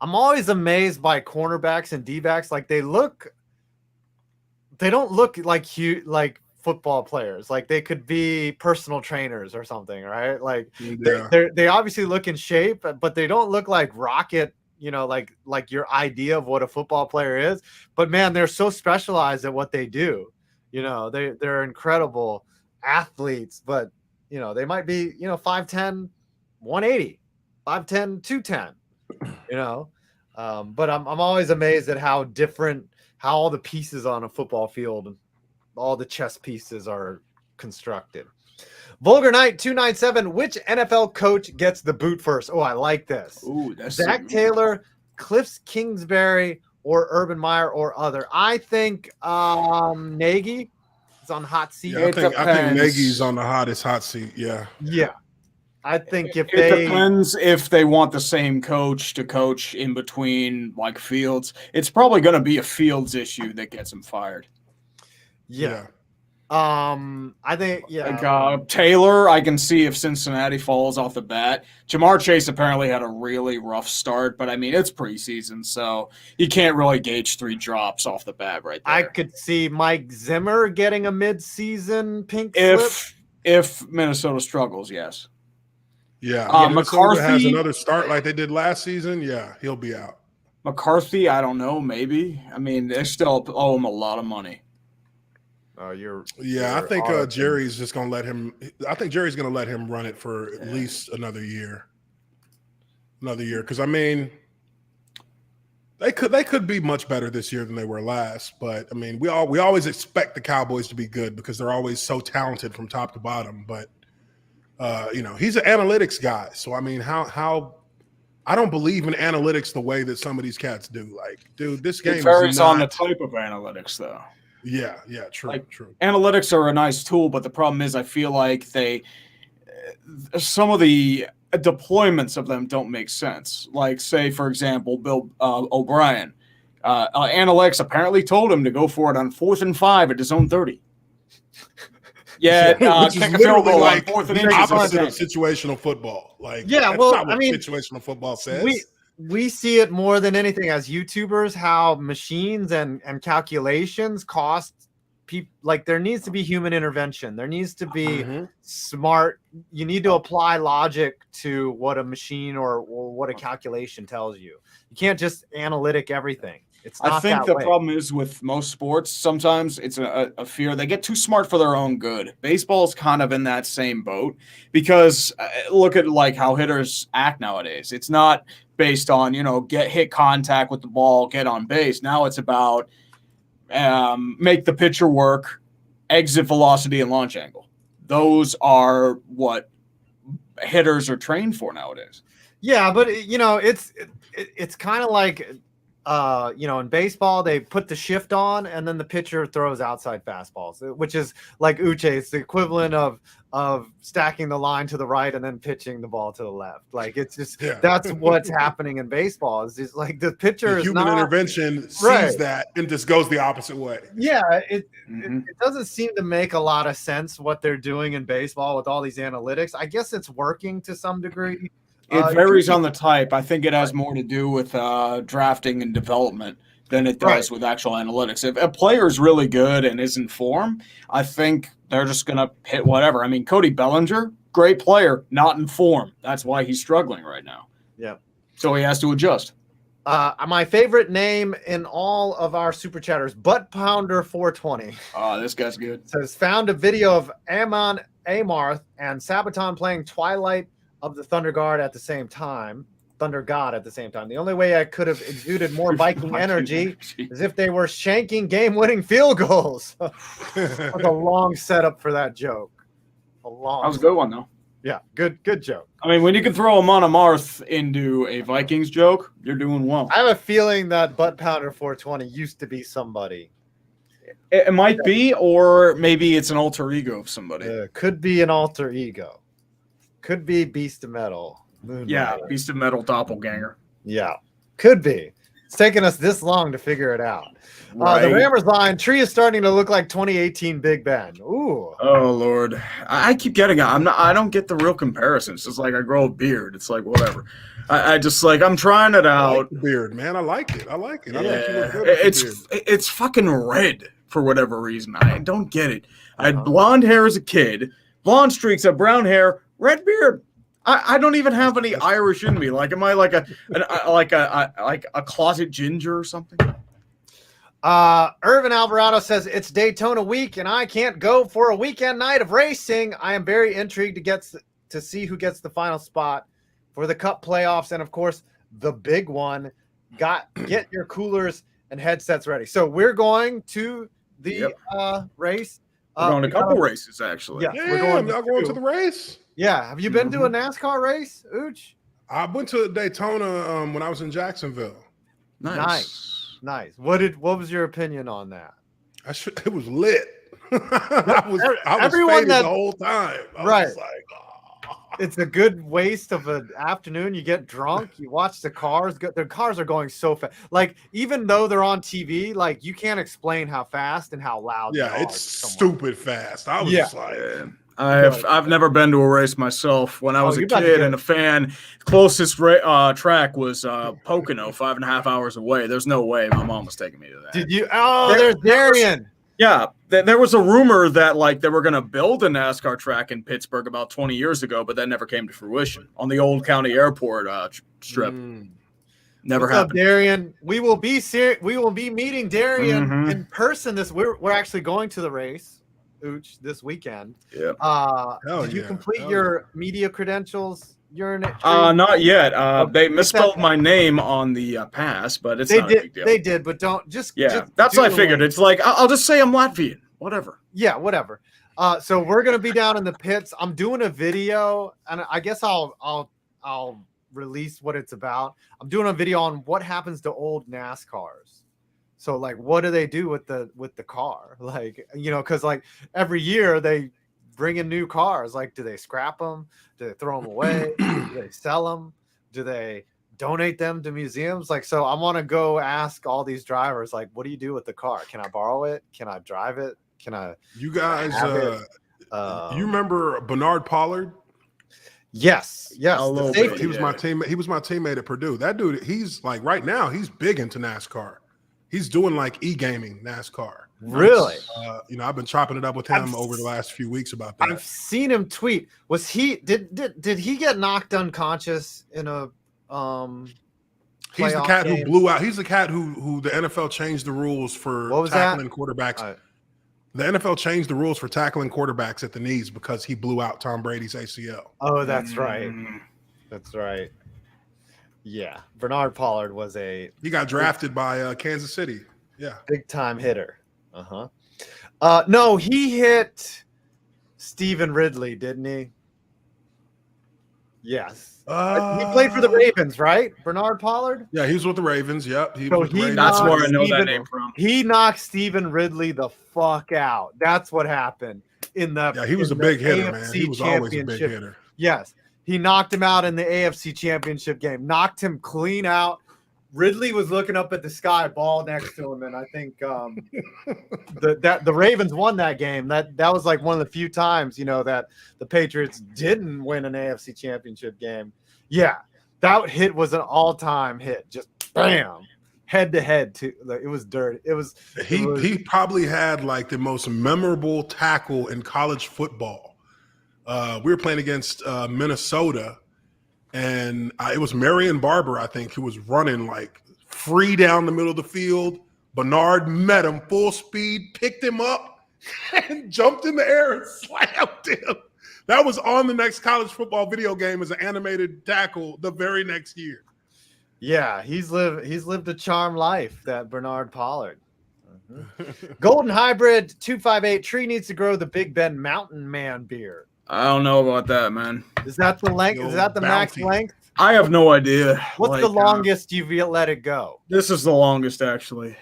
I'm always amazed by cornerbacks and D-backs. Like they don't look like football players. Like they could be personal trainers or something, right? Like they obviously look in shape, but they don't look like rocket, like your idea of what a football player is. But man, they're so specialized at what they do. They're incredible athletes, but they might be, 5'10", 180, 5'10", 210. you know. But I'm always amazed at how all the pieces on a football field, all the chess pieces are constructed. Vulgar Knight 297. Which NFL coach gets the boot first? Oh, I like this. Ooh, that's Zach Taylor, Cliff Kingsbury, or Urban Meyer, or other. I think Nagy is on the hot seat. Yeah, I think Nagy's on the hottest hot seat. Yeah. Yeah. I think it depends if they want the same coach to coach in between, like Fields. It's probably going to be a Fields issue that gets him fired. Yeah. I think like Taylor, I can see if Cincinnati falls off the bat. Jamar Chase apparently had a really rough start, but I mean it's preseason, so you can't really gauge 3 drops off the bat right there. I could see Mike Zimmer getting a mid-season pink slip. If Minnesota struggles, yes. Yeah, McCarthy has another start like they did last season. Yeah, he'll be out. McCarthy, I don't know, maybe. I mean, they still owe him a lot of money. I think Jerry's just going to let him. I think Jerry's going to let him run it for at least another year. Because I mean, they could be much better this year than they were last. But I mean, we always expect the Cowboys to be good because they're always so talented from top to bottom. But he's an analytics guy, so I mean, how I don't believe in analytics the way that some of these cats do. Like, dude, this game varies on the type of analytics, though. Yeah, true. Analytics are a nice tool, but the problem is I feel like some of the deployments of them don't make sense. Like, say, for example, Bill O'Brien. Analytics apparently told him to go for it on 4th and 5 at his own 30. Yeah, kick a field goal on 4th and inches. Opposite of situational football. Like, situational football says. We see it more than anything as YouTubers, how machines and calculations cost people. Like, there needs to be human intervention. There needs to be smart. You need to apply logic to what a machine or what a calculation tells you. You can't just analytic everything. It's not. I think the problem is with most sports, sometimes it's a fear. They get too smart for their own good. Baseball's kind of in that same boat because look at like how hitters act nowadays. It's not based on, hit contact with the ball, get on base. Now it's about make the pitcher work, exit velocity, and launch angle. Those are what hitters are trained for nowadays. Yeah, but it's kind of like in baseball, they put the shift on and then the pitcher throws outside fastballs, which is like Uche. It's the equivalent of stacking the line to the right and then pitching the ball to the left. Like, it's just that's what's happening in baseball. Is just like the pitcher is human intervention sees that and just goes the opposite way. Yeah, it doesn't seem to make a lot of sense what they're doing in baseball with all these analytics. I guess it's working to some degree. It varies on the type. I think it has more to do with drafting and development than it does with actual analytics. If a player is really good and is in form, I think they're just going to hit whatever. I mean, Cody Bellinger, great player, not in form. That's why he's struggling right now. Yeah. So he has to adjust. My favorite name in all of our super chatters, Butt Pounder 420. Oh, this guy's good. Says, found a video of Amon Amarth and Sabaton playing Twilight of the Thunder God at the same time. The only way I could have exuded more Viking energy is if they were shanking game-winning field goals. That's a long setup for that joke. That was a good one, though. Yeah, good joke. I mean, when you can throw a Monomarth into a Vikings joke, you're doing well. I have a feeling that Butt Pounder 420 used to be somebody. It might be, or maybe it's an alter ego of somebody. Could be an alter ego. Could be Beast of Metal. Beast of Metal doppelganger. Yeah, could be. It's taken us this long to figure it out. Right. The Rammers line tree is starting to look like 2018 Big Ben. Ooh. Oh Lord, I keep getting it. I don't get the real comparisons. It's like I grow a beard. It's like whatever. I just like I'm trying it out. I like the beard, man. I like it. Yeah. I think you look good with the beard. It's fucking red for whatever reason. I don't get it. I had blonde hair as a kid, blonde streaks of brown hair. Red beard. I don't even have any Irish in me. Like, am I like a closet ginger or something? Irvin Alvarado says it's Daytona week and I can't go for a weekend night of racing. I am very intrigued to see who gets the final spot for the Cup playoffs and of course the big one. Get your coolers and headsets ready. So we're going to the race. We're going to a couple races, actually. Yeah, We're going to the race. Yeah. Have you been to a NASCAR race, Uche? I went to Daytona when I was in Jacksonville. Nice. What was your opinion on that? It was lit. I was faded the whole time. I was like, it's a good waste of an afternoon. You get drunk, you watch the cars. The cars are going so fast. Like, even though they're on TV, like, you can't explain how fast and how loud. Yeah, it's stupid fast. I was just like, I've never been to a race myself. When I was a kid and a fan, closest track was Pocono, 5.5 hours away. There's no way my mom was taking me to that. Did you? Oh, there's Darian. Yeah, there was a rumor that like they were going to build a NASCAR track in Pittsburgh about 20 years ago, but that never came to fruition on the Old County Airport strip. Never What's happened. Up, Darian? We will be meeting Darian in person. We're actually going to the race, Uche, this weekend. Yeah. Did you complete your media credentials? Not yet. They misspelled my name on the pass, but it's not a big deal. They did, but don't just. Yeah, just that's what I figured. It's like I'll just say I'm Latvian. Whatever. Yeah, whatever. So we're gonna be down in the pits. I'm doing a video, and I guess I'll release what it's about. I'm doing a video on what happens to old NASCARs. So like, what do they do with the car? Like, because like every year they bring in new cars. Like, do they scrap them? Do they throw them away? Do they sell them? Do they donate them to museums? Like, so I want to go ask all these drivers, like, what do you do with the car? Can I borrow it? Can I drive it? Can I? You guys, you remember Bernard Pollard? Yes. He was my teammate. He was my teammate at Purdue. That dude, he's like right now, he's big into NASCAR. He's doing like e-gaming NASCAR. Really? I've been chopping it up with him over the last few weeks about that. I've seen him tweet. Was he did he get knocked unconscious in a He's the cat who blew out. He's the cat who the NFL changed the rules for tackling quarterbacks. The NFL changed the rules for tackling quarterbacks at the knees because he blew out Tom Brady's ACL. Oh, that's right. That's right. Yeah, Bernard Pollard was he got drafted by Kansas City. Yeah, big time hitter. No, he hit Stephen Ridley, didn't he? Yes. He played for the Ravens, right? Bernard Pollard? Yeah, he was with the Ravens. Yep. That's where I know that name from. He knocked Stephen Ridley the fuck out. That's what happened in the. Yeah, he was a big hitter, man. He was always a big hitter. Yes, he knocked him out in the AFC Championship game. Knocked him clean out. Ridley was looking up at the sky, ball next to him, and I think the Ravens won that game. That was like one of the few times, that the Patriots didn't win an AFC Championship game. Yeah, that hit was an all-time hit. Just bam, head to head. It was dirty. He probably had like the most memorable tackle in college football. We were playing against Minnesota. And it was Marion Barber, I think, who was running like free down the middle of the field. Bernard met him full speed, picked him up, and jumped in the air and slammed him. That was on the next college football video game as an animated tackle the very next year. Yeah, he's lived a charmed life, that Bernard Pollard. Golden Hybrid 258 Tree needs to grow the Big Ben Mountain Man beard. I don't know about that, man. Is that the length? Is that the max length? I have no idea. What's the longest you've let it go? This is the longest, actually.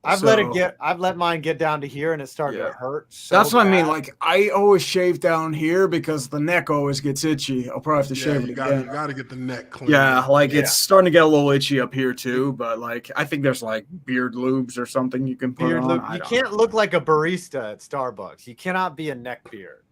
I've let mine get down to here, and it started to hurt. That's what I mean. Like, I always shave down here because the neck always gets itchy. I'll probably have to shave it again. You got to get the neck clean. Yeah, it's starting to get a little itchy up here too. But like, I think there's like beard lubes or something you can put on. You can't look like a barista at Starbucks. You cannot be a neck beard.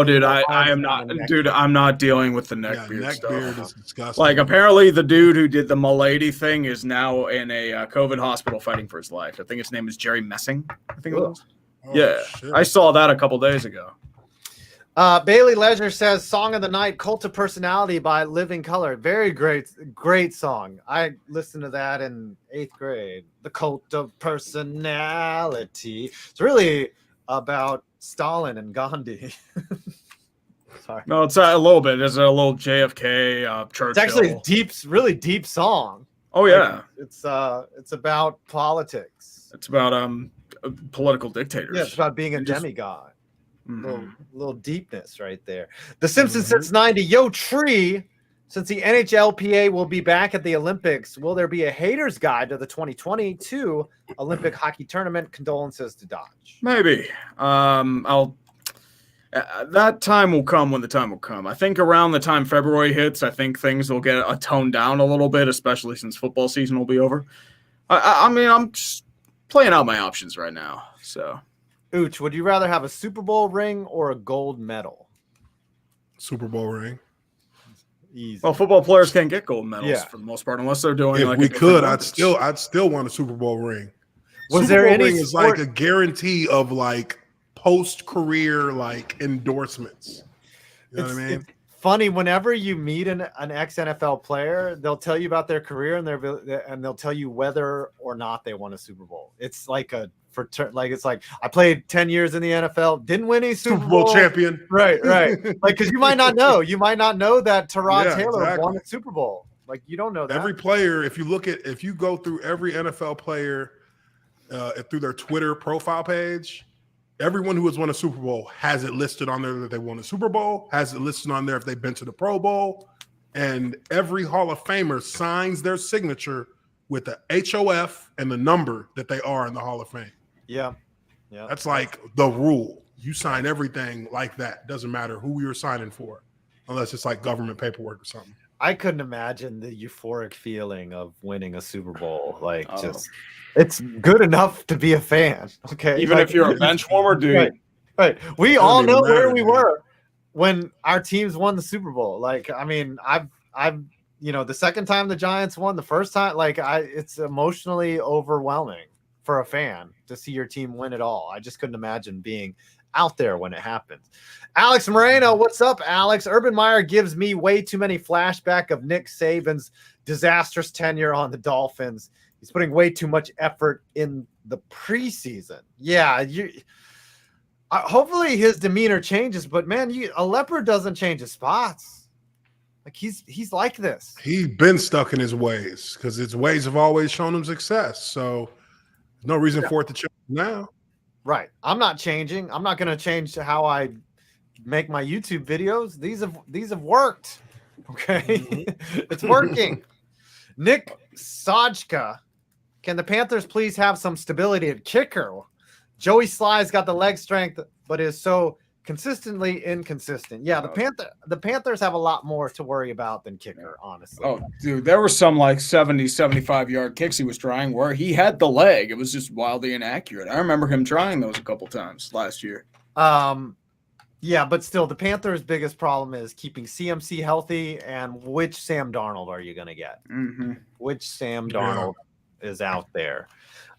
Dude, I am not. Dude, I'm not dealing with the neck beard stuff. Beard is disgusting. Like, apparently, the dude who did the Milady thing is now in a COVID hospital fighting for his life. I think his name is Jerry Messing. I think it was. Shit. I saw that a couple days ago. Bailey Leisure says, "Song of the Night, Cult of Personality" by Living Color. Very great song. I listened to that in 8th grade. The Cult of Personality. It's really about Stalin and Gandhi. Sorry. No, it's a little bit. There's a little JFK, Churchill. It's actually a deep, really deep song. Oh yeah, it's about politics. It's about political dictators. Yeah, it's about being a demigod. Little deepness right there. The Simpsons since '90. Yo, Tree. Since the NHLPA will be back at the Olympics, will there be a haters guide to the 2022 Olympic hockey tournament? Condolences to Dodge. Maybe. That time will come when the time will come. I think around the time February hits, I think things will get toned down a little bit, especially since football season will be over. I mean, I'm just playing out my options right now. So, Uche, would you rather have a Super Bowl ring or a gold medal? Super Bowl ring. Easy. Well, football players can't get gold medals for the most part unless they're doing. If we could, I'd still want a Super Bowl ring. Was Super there Bowl any ring is like a guarantee of like post-career like endorsements. You know what I mean? It's funny whenever you meet an ex-NFL player, they'll tell you about their career and they'll tell you whether or not they won a Super Bowl. It's like it's like I played 10 years in the NFL, didn't win any Super Bowl champion. Right. Like because you might not know that Tyrod Taylor won a Super Bowl. Like you don't know that. Every player, if you go through every NFL player through their Twitter profile page, everyone who has won a Super Bowl has it listed on there that they won a Super Bowl, has it listed on there if they've been to the Pro Bowl, and every Hall of Famer signs their signature with the HOF and the number that they are in the Hall of Fame. Yeah. That's like the rule. You sign everything like that. Doesn't matter who you're signing for, unless it's like government paperwork or something. I couldn't imagine the euphoric feeling of winning a Super Bowl. Like it's good enough to be a fan. Okay. Even if you're a bench warmer, dude. Right. We all know where we were when our teams won the Super Bowl. Like, I mean, I've the second time the Giants won, the first time, it's emotionally overwhelming for a fan to see your team win it all. I just couldn't imagine being out there when it happens. Alex Moreno, what's up, Alex? Urban Meyer gives me way too many flashback of Nick Saban's disastrous tenure on the Dolphins. He's putting way too much effort in the preseason. Yeah, hopefully his demeanor changes, but man, a leopard doesn't change his spots. Like he's like this. He's been stuck in his ways because his ways have always shown him success. So no reason for it to change now. Right. I'm not changing. I'm not going to change how I make my YouTube videos. These have worked. Okay. It's working. Nick Sajka, can the Panthers please have some stability at kicker? Joey Sly's got the leg strength, but is so consistently inconsistent. Yeah, the Panthers have a lot more to worry about than kicker, honestly. Oh, dude, there were some like 70, 75-yard kicks he was trying where he had the leg. It was just wildly inaccurate. I remember him trying those a couple times last year. Yeah, but still, the Panthers' biggest problem is keeping CMC healthy, and which Sam Darnold are you going to get? Which Sam Darnold is out there?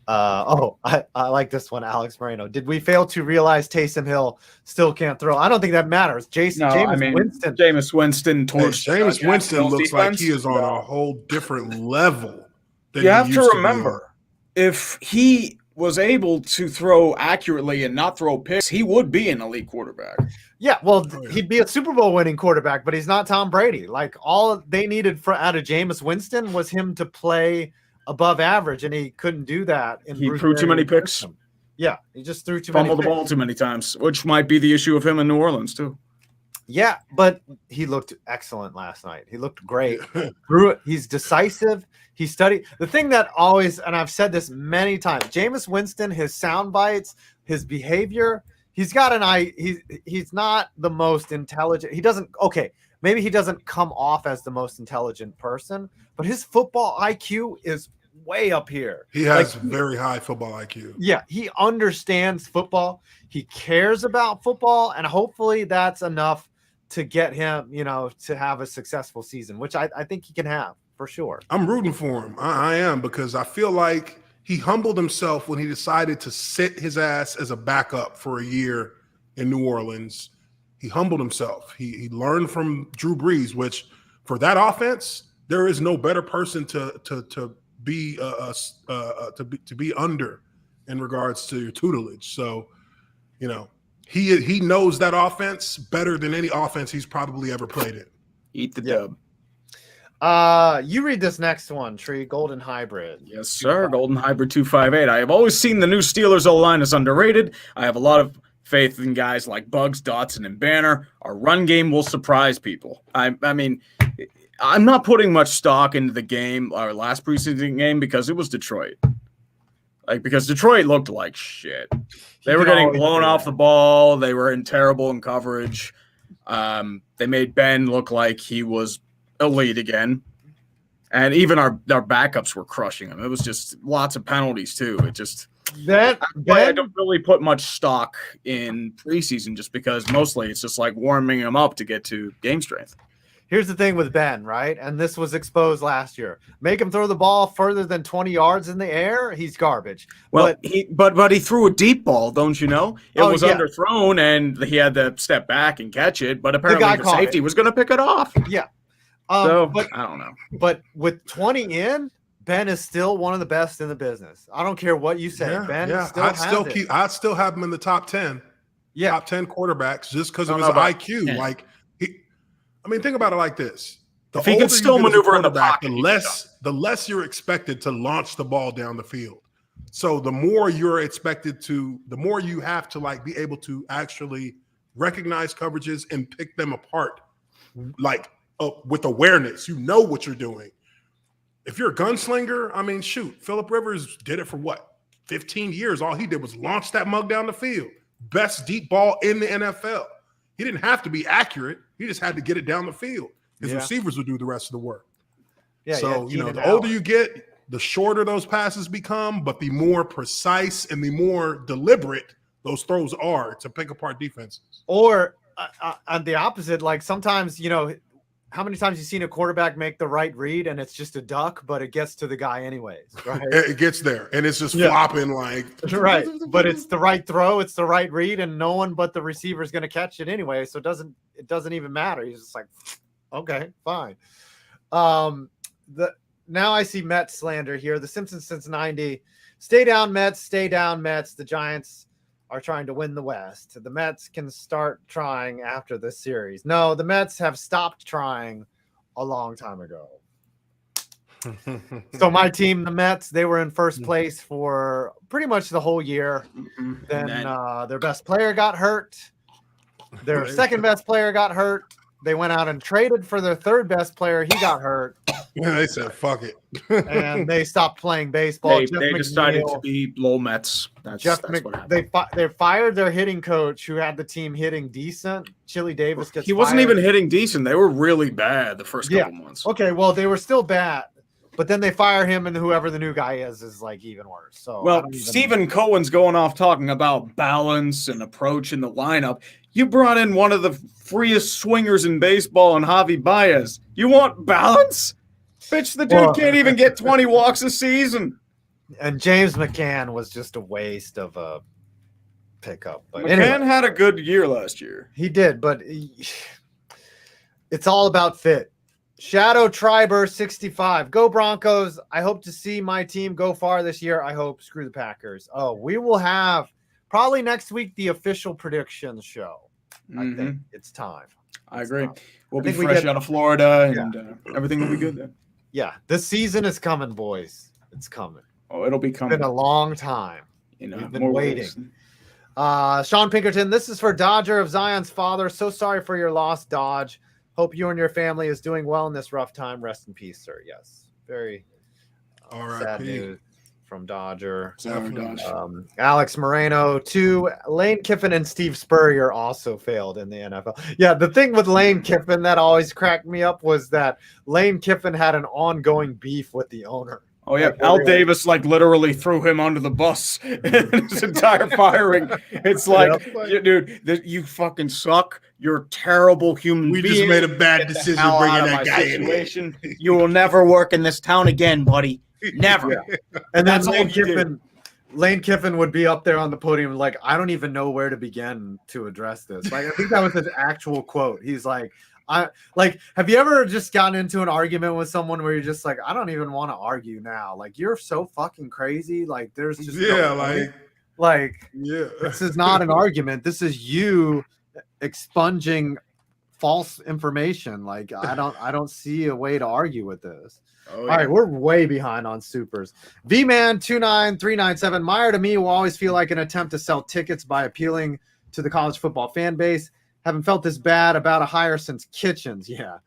I like this one, Alex Moreno. Did we fail to realize Taysom Hill still can't throw? I don't think that matters. Jameis Winston. Jameis Winston Jameis Winston looks like he is on a whole different level. You have to remember, if he was able to throw accurately and not throw picks, he would be an elite quarterback. Yeah, well, he'd be a Super Bowl winning quarterback, but he's not Tom Brady. Like all they needed out of Jameis Winston was him to play above average, and he couldn't do that. He threw too many picks. Yeah, he just threw too many. Fumbled the ball too many times, which might be the issue of him in New Orleans too. Yeah, but he looked excellent last night. He looked great. He's decisive. He studied. The thing that always, and I've said this many times, Jameis Winston, his sound bites, his behavior, he's got an eye. He's not the most intelligent. Maybe he doesn't come off as the most intelligent person, but his football IQ is way up here. He has very high football IQ. Yeah, he understands football. He cares about football, and hopefully that's enough to get him, to have a successful season, which I think he can have for sure. I'm rooting for him. I am, because I feel like he humbled himself when he decided to sit his ass as a backup for a year in New Orleans. He humbled himself. He learned from Drew Brees, which for that offense, there is no better person to be under in regards to your tutelage. So, He knows that offense better than any offense he's probably ever played in. Eat the dub. You read this next one, Tree. Golden Hybrid. Yes, sir. Golden Hybrid 258. I have always seen the new Steelers O-line is underrated. I have a lot of faith in guys like Bugs, Dotson, and Banner. Our run game will surprise people. I mean, I'm not putting much stock into the game, our last preseason game, because it was Detroit. Because Detroit looked like shit. They were getting blown off the ball. They were terrible in coverage. They made Ben look like he was elite again. And even our backups were crushing him. It was just lots of penalties, too. It just... I don't really put much stock in preseason just because mostly it's just like warming him up to get to game strength. Here's the thing with Ben, right? And this was exposed last year. Make him throw the ball further than 20 yards in the air, he's garbage. Well, but he threw a deep ball, don't you know? It was underthrown, and he had to step back and catch it. But apparently the safety was going to pick it off. Yeah. But I don't know. But with 20 in, Ben is still one of the best in the business. I don't care what you say. Ben I still have him in the top 10. Yeah. Top 10 quarterbacks just because of his IQ. Yeah. Think about it like this. If he could still maneuver in the pocket, the less you're expected to launch the ball down the field. So the more you have to be able to actually recognize coverages and pick them apart, with awareness. You know what you're doing. If you're a gunslinger, Phillip Rivers did it for 15 years. All he did was launch that mug down the field. Best deep ball in the NFL. He didn't have to be accurate. He just had to get it down the field. His receivers would do the rest of the work. Yeah. So, the older you get, the shorter those passes become, but the more precise and the more deliberate those throws are to pick apart defenses. Or on the opposite, sometimes, how many times you've seen a quarterback make the right read and it's just a duck, but it gets to the guy anyways, right? It gets there, and it's just flopping right. But it's the right throw, it's the right read, and no one but the receiver is going to catch it anyway. So it doesn't even matter. He's just like, okay, fine. Now I see Mets slander here. The Simpsons since '90. Stay down, Mets. Stay down, Mets. The Giants are trying to win the West. The Mets can start trying after this series. No, the Mets have stopped trying a long time ago. So my team, the Mets, they were in first place for pretty much the whole year. Then their best player got hurt. Their second best player got hurt. They went out and traded for their third best player. He got hurt. Yeah, they said, fuck it. And they stopped playing baseball. They decided to be low Mets. That's what happened. They fired their hitting coach who had the team hitting decent. Chili Davis gets He wasn't even hitting decent. They were really bad the first couple months. Okay, well, they were still bad. But then they fire him, and whoever the new guy is even worse. So Stephen Cohen's going off talking about balance and approach in the lineup. You brought in one of the freest swingers in baseball in Javi Baez. You want balance? Bitch, the dude can't even get 20 walks a season. And James McCann was just a waste of a pickup. But McCann had a good year last year. He did, but it's all about fit. Shadow Triber 65. Go Broncos. I hope to see my team go far this year. I hope. Screw the Packers. Oh, we will have probably next week the official predictions show. I think it's time. I agree. We'll be fresh out of Florida, and everything will be good then. Yeah, this season is coming, boys. It's coming. Oh, it'll be coming. It's been a long time. We've been waiting. Ways. Sean Pinkerton, this is for Dodger of Zion's father. So sorry for your loss, Dodge. Hope you and your family is doing well in this rough time. Rest in peace, sir. Yes. Very sad news from Dodger. Alex Moreno, 2. Lane Kiffin and Steve Spurrier also failed in the NFL. Yeah, the thing with Lane Kiffin that always cracked me up was that Lane Kiffin had an ongoing beef with the owner. Oh, yeah. Al Davis, literally threw him under the bus in his entire firing. It's dude, you fucking suck. You're a terrible human being. We just made a bad decision bringing that guy in. You will never work in this town again, buddy. Never. Yeah. And then Lane Kiffin would be up there on the podium I don't even know where to begin to address this. I think that was his actual quote. He's like, have you ever just gotten into an argument with someone where you're just like, I don't even want to argue now. You're so fucking crazy. There's just Like, Yeah. this is not an argument. This is you expunging false information. Like, I don't see a way to argue with this. Oh, All right, we're way behind on supers. V-Man 29397. Meyer to me will always feel like an attempt to sell tickets by appealing to the college football fan base. Haven't felt this bad about a hire since Kitchens. Yeah.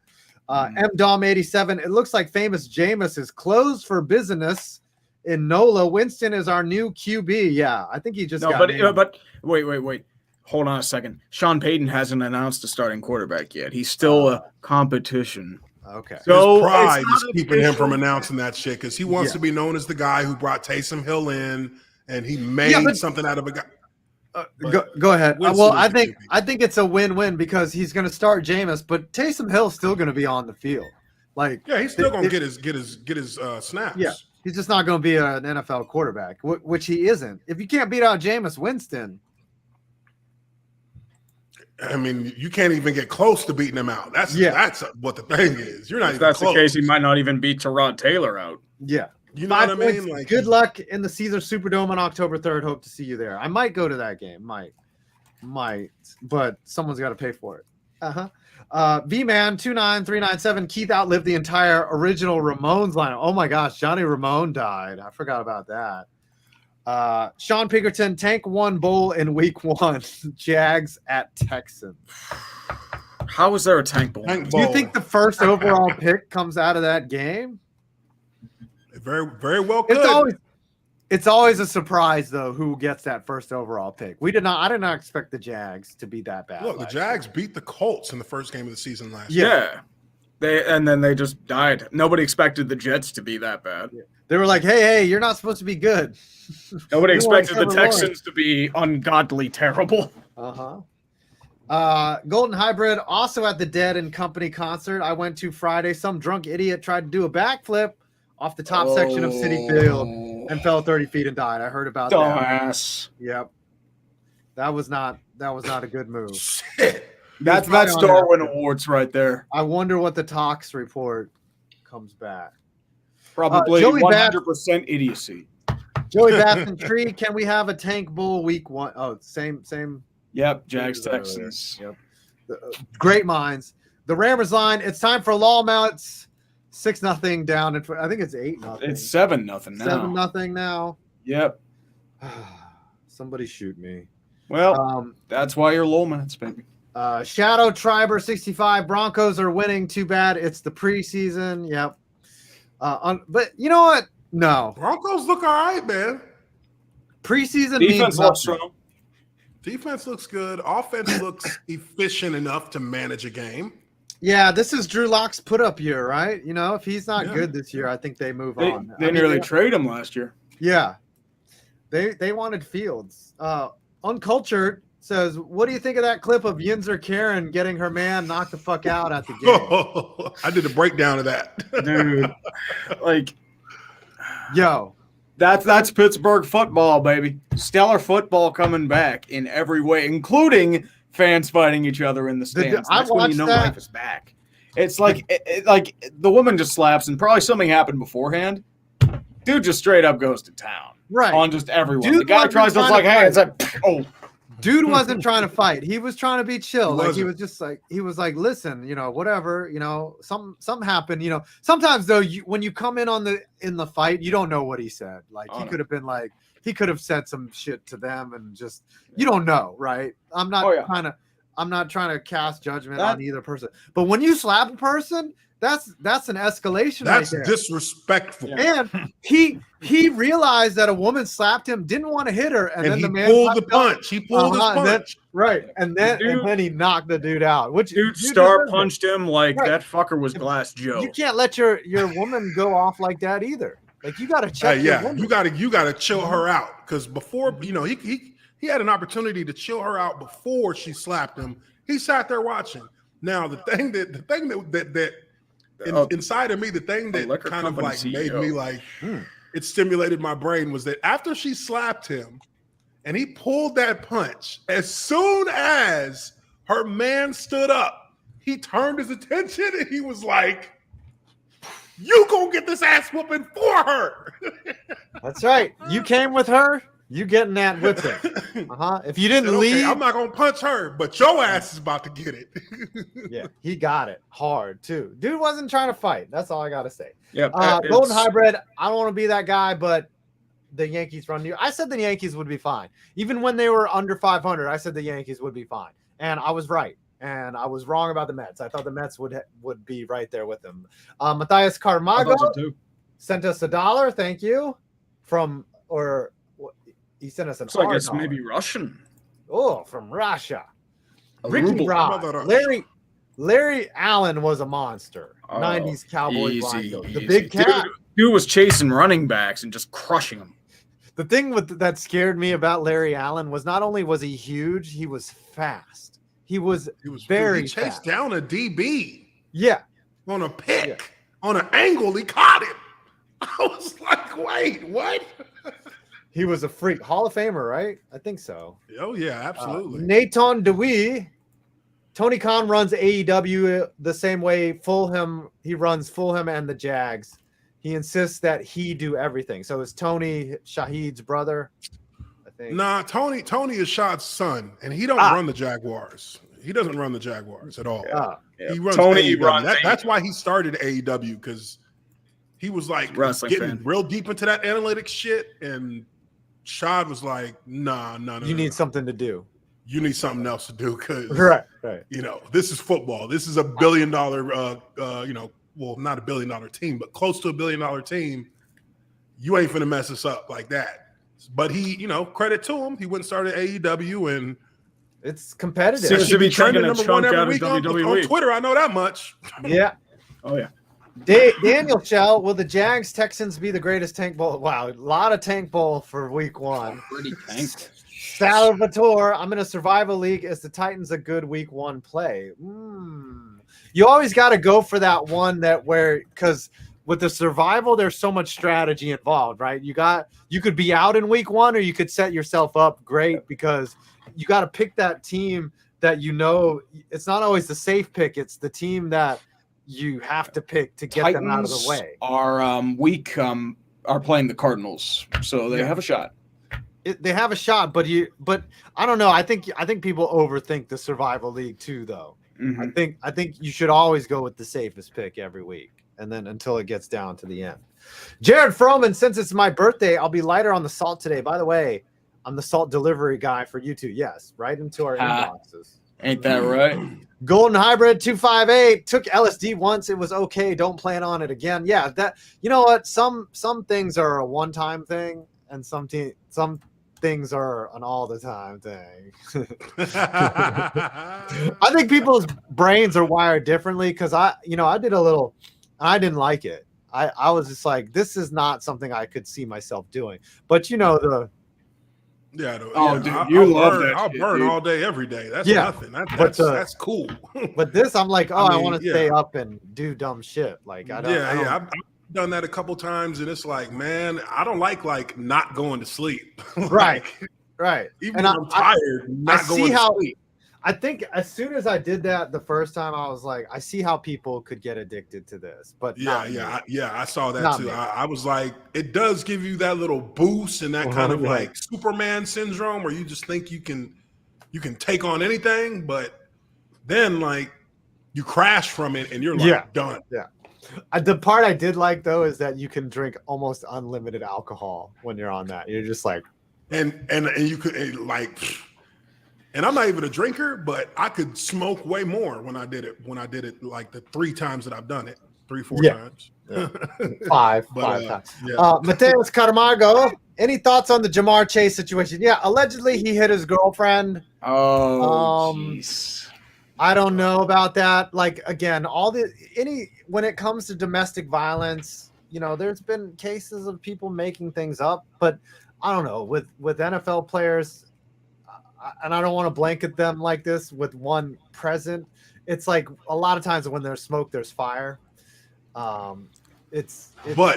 M-Dom87. It looks like famous Jameis is closed for business in NOLA. Winston is our new QB. Yeah, I think he just got named. but wait. Hold on a second. Sean Payton hasn't announced a starting quarterback yet. He's still a competition. Okay. So his pride it's is not keeping him from official. announcing that shit because he wants to be known as the guy who brought Taysom Hill in and he made something out of a guy. Go ahead. Winston Well, is I the think QB. I think it's a win-win because he's going to start Jameis, but Taysom Hill's still going to be on the field. Like, Yeah, he's still gonna get his snaps. Yeah, he's just not going to be an NFL quarterback, which he isn't. If you can't beat out Jameis Winston, I mean, you can't even get close to beating him out. That's what the thing is. You're not If even that's close. the case, he might not even beat Terod Taylor out. yeah. You know 5 what I mean? points. Like, Good luck in the Caesar Superdome on October 3rd. Hope to see you there. I might go to that game. Might, but someone's got to pay for it. V-Man 29397. Keith outlived the entire original Ramones lineup. Oh my gosh, Johnny Ramone died. I forgot about that. Sean Pinkerton, Tank won bowl in week 1. Jags at Texans. How is there a tank bowl? Tank Do you bowl. think the first overall pick comes out of that game? Very, very well could. It's always a surprise though who gets that first overall pick. I did not expect the Jags to be that bad. Look, the Jags beat the Colts in the first game of the season last Yeah. Then they just died. Nobody expected the Jets to be that bad. They were like, hey, you're not supposed to be good. Nobody You want expected the Trevor Texans to be ungodly terrible. Golden Hybrid also at the Dead and Company concert I went to Friday. Some drunk idiot tried to do a backflip off the top section of Citi Field and fell 30 feet and died. I heard about that. Dumbass. Yep. That was not a good move. Shit. That's probably on Darwin that. Awards right there. I wonder what the Tox report comes back. Probably Joey 100% idiocy. Joey Baston Tree, can we have a Tank Bowl week 1? Oh, same. Yep, Jags Texans. Yep. Great minds. The Rammers line. It's time for Lawmounts. 6-0 down. I think it's 8-0. It's 7-0 now. 7-0 now. Yep. Somebody shoot me. Well, that's why you're low minutes, baby. Shadow Triber 65. Broncos are winning. Too bad. It's the preseason. Yep. But you know what? No. Broncos look all right, man. Preseason Defense means looks nothing. strong. Defense looks good. Offense looks efficient enough to manage a game. Yeah, this is Drew Lock's put up year, right? You know, if he's not Yeah. good this year, I think they move on. They nearly traded him last year. Yeah. They wanted Fields. Uncultured says, what do you think of that clip of Yinzer Karen getting her man knocked the fuck out at the game? I did a breakdown of that. Dude. Like, Yo. that's Pittsburgh football, baby. Stellar football coming back in every way, including fans fighting each other in the stands. I That's when you watched know that. life is back. It's like like the woman just slaps, and probably something happened beforehand. Dude just straight up goes to town. Right. On just everyone. Dude the guy wasn't tries to trying like, to hey, fight. it's like, oh. Dude wasn't trying to fight. He was trying to be chill. He Like wasn't. he was just like, listen, you know, whatever, you know, something happened, you know. Sometimes though, when you come in the fight, you don't know what he said. Like he could have been like, he could have said some shit to them and just, you don't know, right? I'm not trying to cast judgment on either person. But when you slap a person, that's an escalation. That's right there. disrespectful. And he realized that a woman slapped him, didn't want to hit her, and then he the man pulled the popped up. punch. He pulled his punch. And then he knocked the dude out. Which Dude you star deserve it. punched him like Right. that fucker was Glass Joe. You can't let your woman go off like that either. Like you got to check. your woman. you got to chill her out because before he had an opportunity to chill her out before she slapped him. He sat there watching. Now the thing that inside of me, the thing that liquor kind of company like made CEO. me like it stimulated my brain was that after she slapped him and he pulled that punch, as soon as her man stood up, he turned his attention and he was like, "You gonna get this ass whooping for her." That's right. You came with her. You getting that whipping? If you didn't Okay, leave, I'm not gonna punch her, but your ass is about to get it. yeah, he got it hard too. Dude wasn't trying to fight. That's all I gotta say. Yeah, Golden Hybrid. I don't want to be that guy, but the Yankees run you. I said the Yankees would be fine, even when they were under 500. I said the Yankees would be fine, and I was right. And I was wrong about the Mets. I thought the Mets would be right there with them. Matthias Carmago sent us $1. Thank you. He sent us an. So I guess maybe Russian. Oh, from Russia. A Ricky ruble. Rod. Larry Allen was a monster. 90s Cowboys. The big cat. Dude was chasing running backs and just crushing them. The thing that scared me about Larry Allen was not only was he huge, he was fast. He was very he chased fast. Down a DB. Yeah. On a pick. On an angle, he caught him. I was like, wait, what? He was a freak. Hall of Famer, right? I think so. Oh, yeah, absolutely. Nathan Dewey. Tony Khan runs AEW the same way he runs Fulham and the Jags. He insists that he do everything. So is Tony Shahid's brother? I think. Nah, Tony is Shad's son, and he don't run the Jaguars. He doesn't run the Jaguars at all. He runs AEW. That's why he started AEW, because he was like getting real deep into that analytics shit, and Shad was like, nah. You need something to do. You need something else to do, because right. This is football. This is $1 billion, well, not $1 billion team, but close to $1 billion team. You ain't finna mess us up like that. But he, credit to him. He went and started AEW, and it's competitive. Seems to be trending a chunk out of WWE. On Twitter, I know that much. Yeah. Oh, yeah. Daniel Shell, will the Jags Texans be the greatest tank bowl? Wow, a lot of tank bowl for week 1. Pretty tanked. Salvatore, I'm in a survival league. Is the Titans a good week 1 play? You always got to go for that one because with the survival, there's so much strategy involved, right? You could be out in week 1, or you could set yourself up great, because you got to pick that team that it's not always the safe pick. It's the team that you have to pick to get Titans them out of the way. Are playing the Cardinals, so they have a shot. They have a shot, but I don't know. I think people overthink the survival league too, though. Mm-hmm. I think you should always go with the safest pick every week, and then until it gets down to the end. Jared Froman, since it's my birthday, I'll be lighter on the salt today. By the way, I'm the salt delivery guy for you two. Yes, right into our inboxes. Ain't that right? Golden Hybrid 258 took LSD once. It was okay. Don't plan on it again. Yeah, you know what? Some things are a one-time thing, and some things are an all the time thing. I think people's brains are wired differently, because I did a little, I didn't like it. I was just like, this is not something I could see myself doing. But dude, you love that. I'll burn all day, every day. That's nothing. That's cool. But this, I'm like, I want to stay up and do dumb shit. Like I don't. I've done that a couple times, and it's like, man, I don't like not going to sleep. Right. Even when I'm tired, not going to sleep. I think as soon as I did that the first time, I was like, I see how people could get addicted to this. But I saw that too. I was like, it does give you that little boost and that kind of like Superman syndrome, where you just think you can take on anything, but then like you crash from it and you're like done. Yeah. The part I did like though is that you can drink almost unlimited alcohol when you're on that. You're just like, and you could like. And I'm not even a drinker, but I could smoke way more when I did it like the 3 times that I've done it, 3-4 times. Yeah. Five times. Mateus Camargo, any thoughts on the Jamar Chase situation? Yeah, allegedly he hit his girlfriend. Oh, jeez. I don't know about that. Like, again, when it comes to domestic violence, there's been cases of people making things up, but I don't know, with NFL players, and I don't want to blanket them like this with one present. It's like a lot of times when there's smoke, there's fire. But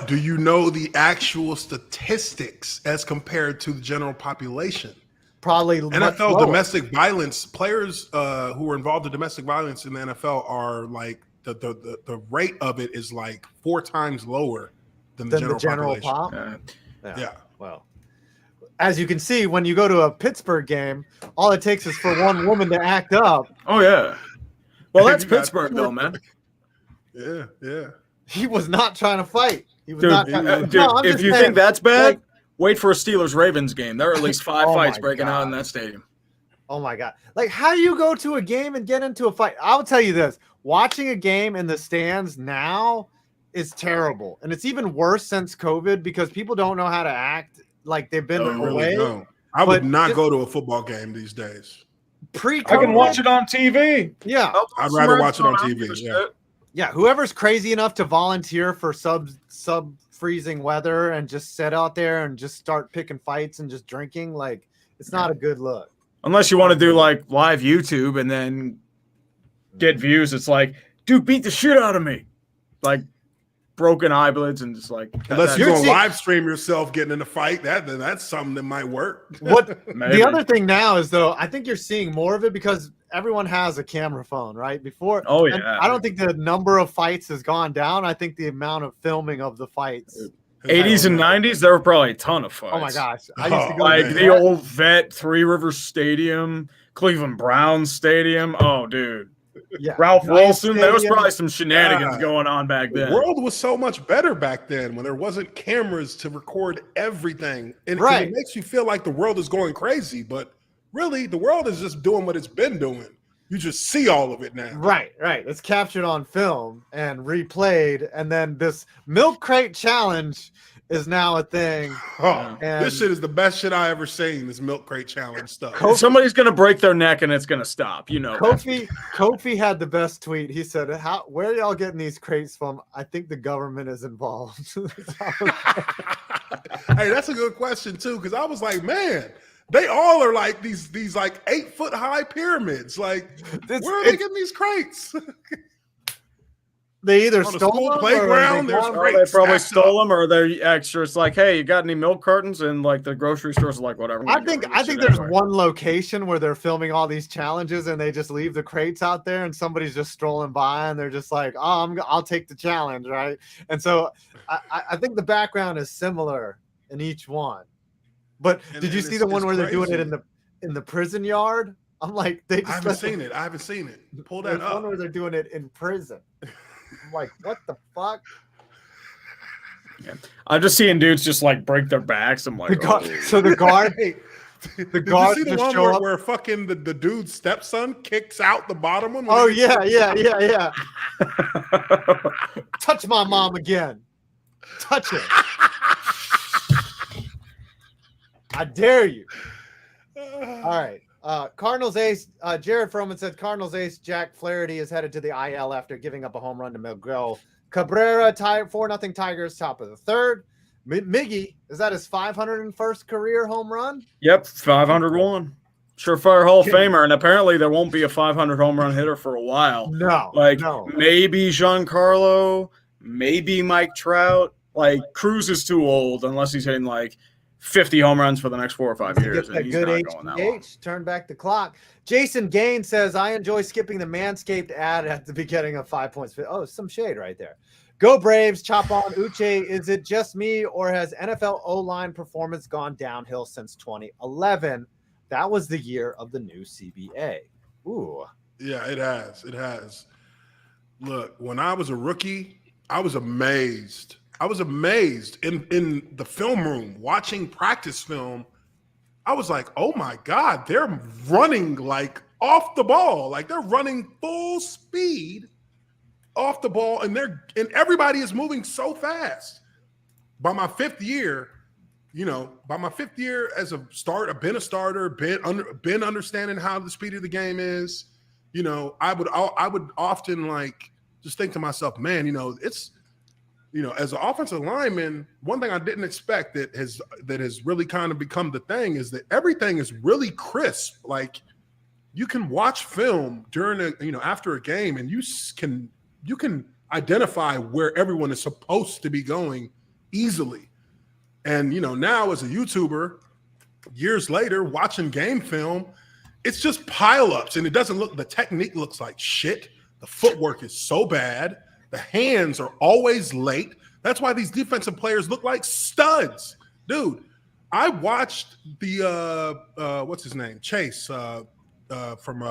do you know the actual statistics as compared to the general population? Probably NFL domestic violence players who are involved in domestic violence in the NFL are like the rate of it is like 4 times lower than the general population. Yeah. Well, as you can see, when you go to a Pittsburgh game, all it takes is for one woman to act up. Oh yeah. Well, that's Pittsburgh, though, man. Yeah. He was not trying to fight. He was Dude, not. dude, if you think that's bad, wait for a Steelers-Ravens game. There are at least 5 fights breaking out in that stadium. Oh my God! Like, how do you go to a game and get into a fight? I'll tell you this: watching a game in the stands now is terrible, and it's even worse since COVID because people don't know how to act. Like they've been away. Really I would not go to a football game these days. I can watch it on TV. Yeah, I'd rather watch it on TV. Yeah, whoever's crazy enough to volunteer for sub freezing weather and just sit out there and just start picking fights and just drinking, like it's not a good look. Unless you want to do like live YouTube and then get views, it's like, dude, beat the shit out of me, like broken eyelids and just like. Unless you're gonna live stream yourself getting in a fight, that's something that might work. What the other thing now is though, I think you're seeing more of it because everyone has a camera phone, right? Before, oh yeah, I don't think the number of fights has gone down. I think the amount of filming of the fights. 80s and 90s, there were probably a ton of fights. Oh my gosh, I used to go like the old vet, Three Rivers Stadium, Cleveland Browns Stadium. Oh, dude. Yeah, Ralph Wilson. There was probably some shenanigans going on back then. The world was so much better back then when there wasn't cameras to record everything. And it makes you feel like the world is going crazy, but really the world is just doing what it's been doing. You just see all of it now. Right. It's captured on film and replayed, and then this milk crate challenge is now a thing. This shit is the best shit I ever seen. This milk crate challenge stuff. Somebody's gonna break their neck and it's gonna stop. You know. Kofi had the best tweet. He said, where are y'all getting these crates from? I think the government is involved. Hey, that's a good question too, because I was like, man. They all are like these like 8-foot high pyramids. Like, where are they getting these crates? They either stole them playground. They probably stole them, or they're extra. It's like, hey, you got any milk cartons? And like the grocery stores are like, whatever. I think there's one location where they're filming all these challenges, and they just leave the crates out there, and somebody's just strolling by, and they're just like, oh, I'll take the challenge, right? And so I think the background is similar in each one. But did you see the one where they're doing it in the prison yard? I'm like, I haven't seen it. Pull that up. One where they're doing it in prison. I'm like, what the fuck? Yeah. I'm just seeing dudes just like break their backs. I'm like, so the guard. The guard. Did you see the one where fucking the dude's stepson kicks out the bottom one? Oh yeah. Touch my mom again. Touch it. I dare you. All right. Cardinals ace. Jared Froman said Cardinals ace Jack Flaherty is headed to the IL after giving up a home run to Miguel Cabrera. 4-0 Tigers, top of the third. Miggy, is that his 501st career home run? Yep, 501. Surefire Hall of Famer, and apparently there won't be a 500 home run hitter for a while. No. Maybe Giancarlo, maybe Mike Trout. Like Cruz is too old unless he's hitting like 50 home runs for the next 4 or 5 years. And he's not going that long. Turn back the clock. Jason Gaines says, I enjoy skipping the Manscaped ad at the beginning of 5 points. Oh, some shade right there. Go Braves, chop on. Uche, is it just me or has NFL O-line performance gone downhill since 2011? That was the year of the new CBA. Ooh. Yeah, it has. It has. Look, when I was a rookie, I was amazed. In the film room watching practice film. I was like, oh my God, they're running like off the ball. Like they're running full speed off the ball, and everybody is moving so fast. By my fifth year as a starter, been a starter, been understanding how the speed of the game is, I would often like just think to myself, man, it's, as an offensive lineman, one thing I didn't expect that has really kind of become the thing is that everything is really crisp. Like you can watch film during after a game, and you can identify where everyone is supposed to be going easily. And now as a YouTuber, years later, watching game film, it's just pileups, and the technique looks like shit. The footwork is so bad. The hands are always late. That's why these defensive players look like studs. Dude, I watched the what's his name? Chase from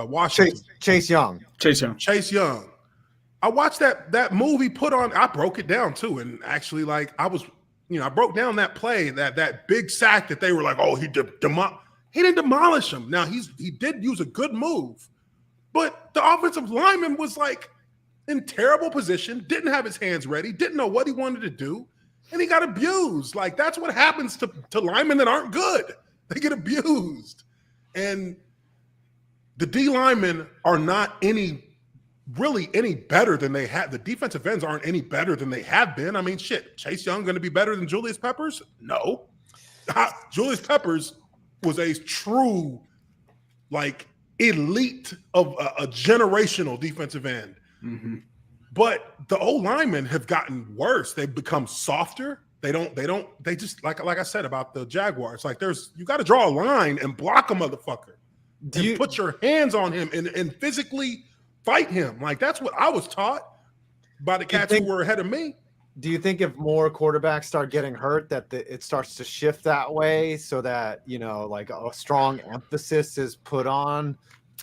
Washington. Chase Young. Chase Young. I watched that movie put on. I broke it down too, and actually, like I broke down that play, that big sack that they were like, oh, he didn't demolish him. Now he did use a good move, but the offensive lineman was like in terrible position, didn't have his hands ready, didn't know what he wanted to do. And he got abused. Like, that's what happens to linemen that aren't good. They get abused. And the D linemen are not really any better than they have. The defensive ends aren't any better than they have been. I mean, shit, Chase Young going to be better than Julius Peppers? No. Julius Peppers was a true, like, elite of a generational defensive end. Mm-hmm. But the old linemen have gotten worse. They've become softer. They just like I said about the Jaguars. Like you got to draw a line and block a motherfucker. Put your hands on him and physically fight him. Like that's what I was taught by the cats who were ahead of me. Do you think if more quarterbacks start getting hurt that it starts to shift that way so that, like a strong emphasis is put on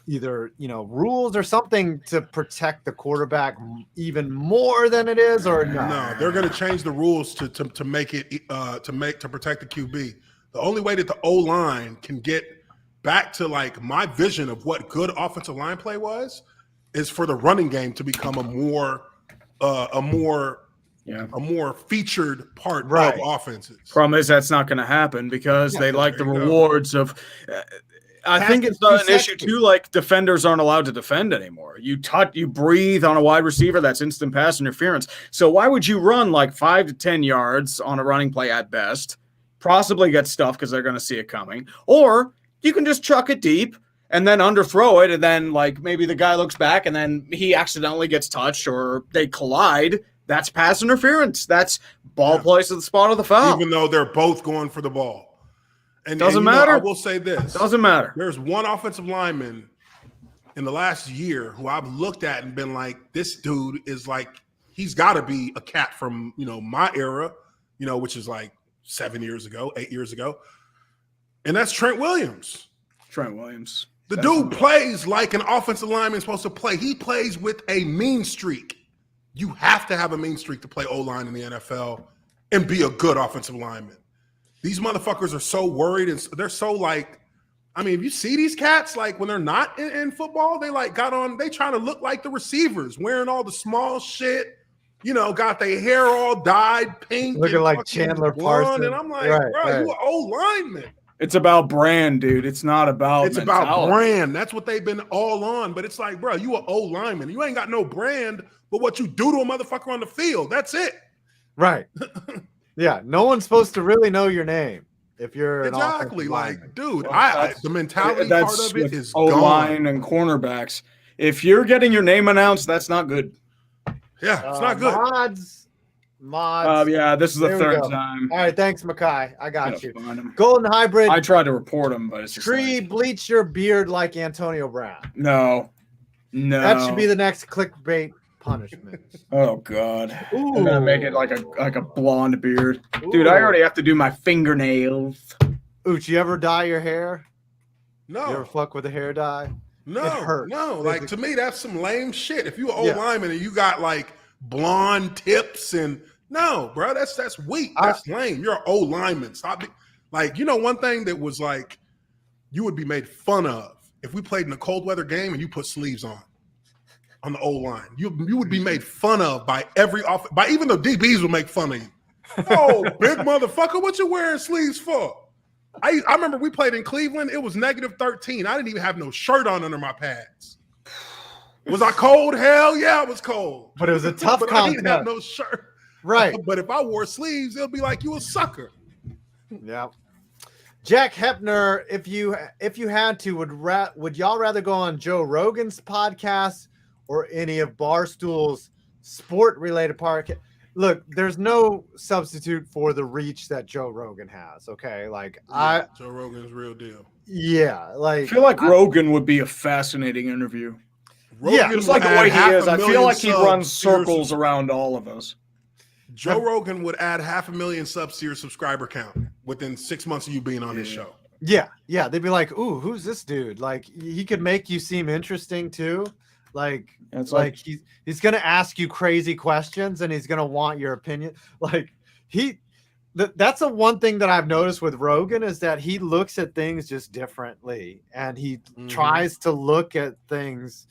either, rules or something to protect the quarterback even more than it is, or no? No, they're going to change the rules to make it to protect the QB. The only way that the O-line can get back to like my vision of what good offensive line play was is for the running game to become a more featured part of offenses. Problem is that's not going to happen because they like the rewards of. I think it's an issue too. Like defenders aren't allowed to defend anymore. You breathe on a wide receiver, that's instant pass interference. So why would you run like 5 to 10 yards on a running play at best, possibly get stuffed because they're going to see it coming, or you can just chuck it deep and then underthrow it, and then like maybe the guy looks back and then he accidentally gets touched or they collide. That's pass interference. That's ball placed at the spot of the foul. Even though they're both going for the ball. And doesn't matter. I will say this. Doesn't matter. There's one offensive lineman in the last year who I've looked at and been like, this dude is like, he's got to be a cat from, my era, which is like 8 years ago. And that's Trent Williams. The dude plays like an offensive lineman is supposed to play. He plays with a mean streak. You have to have a mean streak to play O-line in the NFL and be a good offensive lineman. These motherfuckers are so worried and they're so like, I mean, if you see these cats, like when they're not in football, they like they trying to look like the receivers, wearing all the small shit, got their hair all dyed pink. Looking like Chandler Parsons. And I'm like, you an old lineman. It's about brand, dude. It's not about It's mentality. about brand. That's what they've been all on. But it's like, bro, you an old lineman. You ain't got no brand, but what you do to a motherfucker on the field, that's it. Right. Yeah, no one's supposed to really know your name if you're exactly like, dude. The mentality part of it is O-line and cornerbacks. If you're getting your name announced, that's not good. Yeah, it's not good. Mods. Yeah, this is the third time. All right, thanks, Makai. I got you. Golden Hybrid. I tried to report him, but it's just bleach your beard like Antonio Brown. No. That should be the next clickbait punishment. Oh God! I'm gonna make it like a blonde beard, dude. I already have to do my fingernails. Uche, you ever dye your hair? No. You ever fuck with a hair dye? No, it hurts. no. Like to me, that's some lame shit. If you an old lineman and you got like blonde tips and no, bro, that's weak. That's lame. You're an old lineman. Stop. One thing that was like you would be made fun of if we played in a cold weather game and you put sleeves on the old line. You would be made fun of by even the DBs will make fun of you. Oh, big motherfucker, what you wearing sleeves for? I remember we played in Cleveland. It was -13. I didn't even have no shirt on under my pads. Was I cold? Hell yeah, I was cold. But it was a tough contest. I didn't have no shirt. Right. But if I wore sleeves, it'll be like you a sucker. Yeah. Jack Hepner, if you had to, would y'all rather go on Joe Rogan's podcast or any of Barstool's sport-related podcast? Look, there's no substitute for the reach that Joe Rogan has. Okay, Joe Rogan's real deal. Yeah, I feel like Rogan would be a fascinating interview. Rogan just like the way he is. I feel like he runs circles around all of us. Joe Rogan would add 500,000 subs to your subscriber count within 6 months of you being on his show. Yeah. They'd be like, "Ooh, who's this dude?" Like he could make you seem interesting too. Like It's like he's gonna ask you crazy questions and he's gonna want your opinion. Like that's the one thing that I've noticed with Rogan is that he looks at things just differently, and he tries to look at things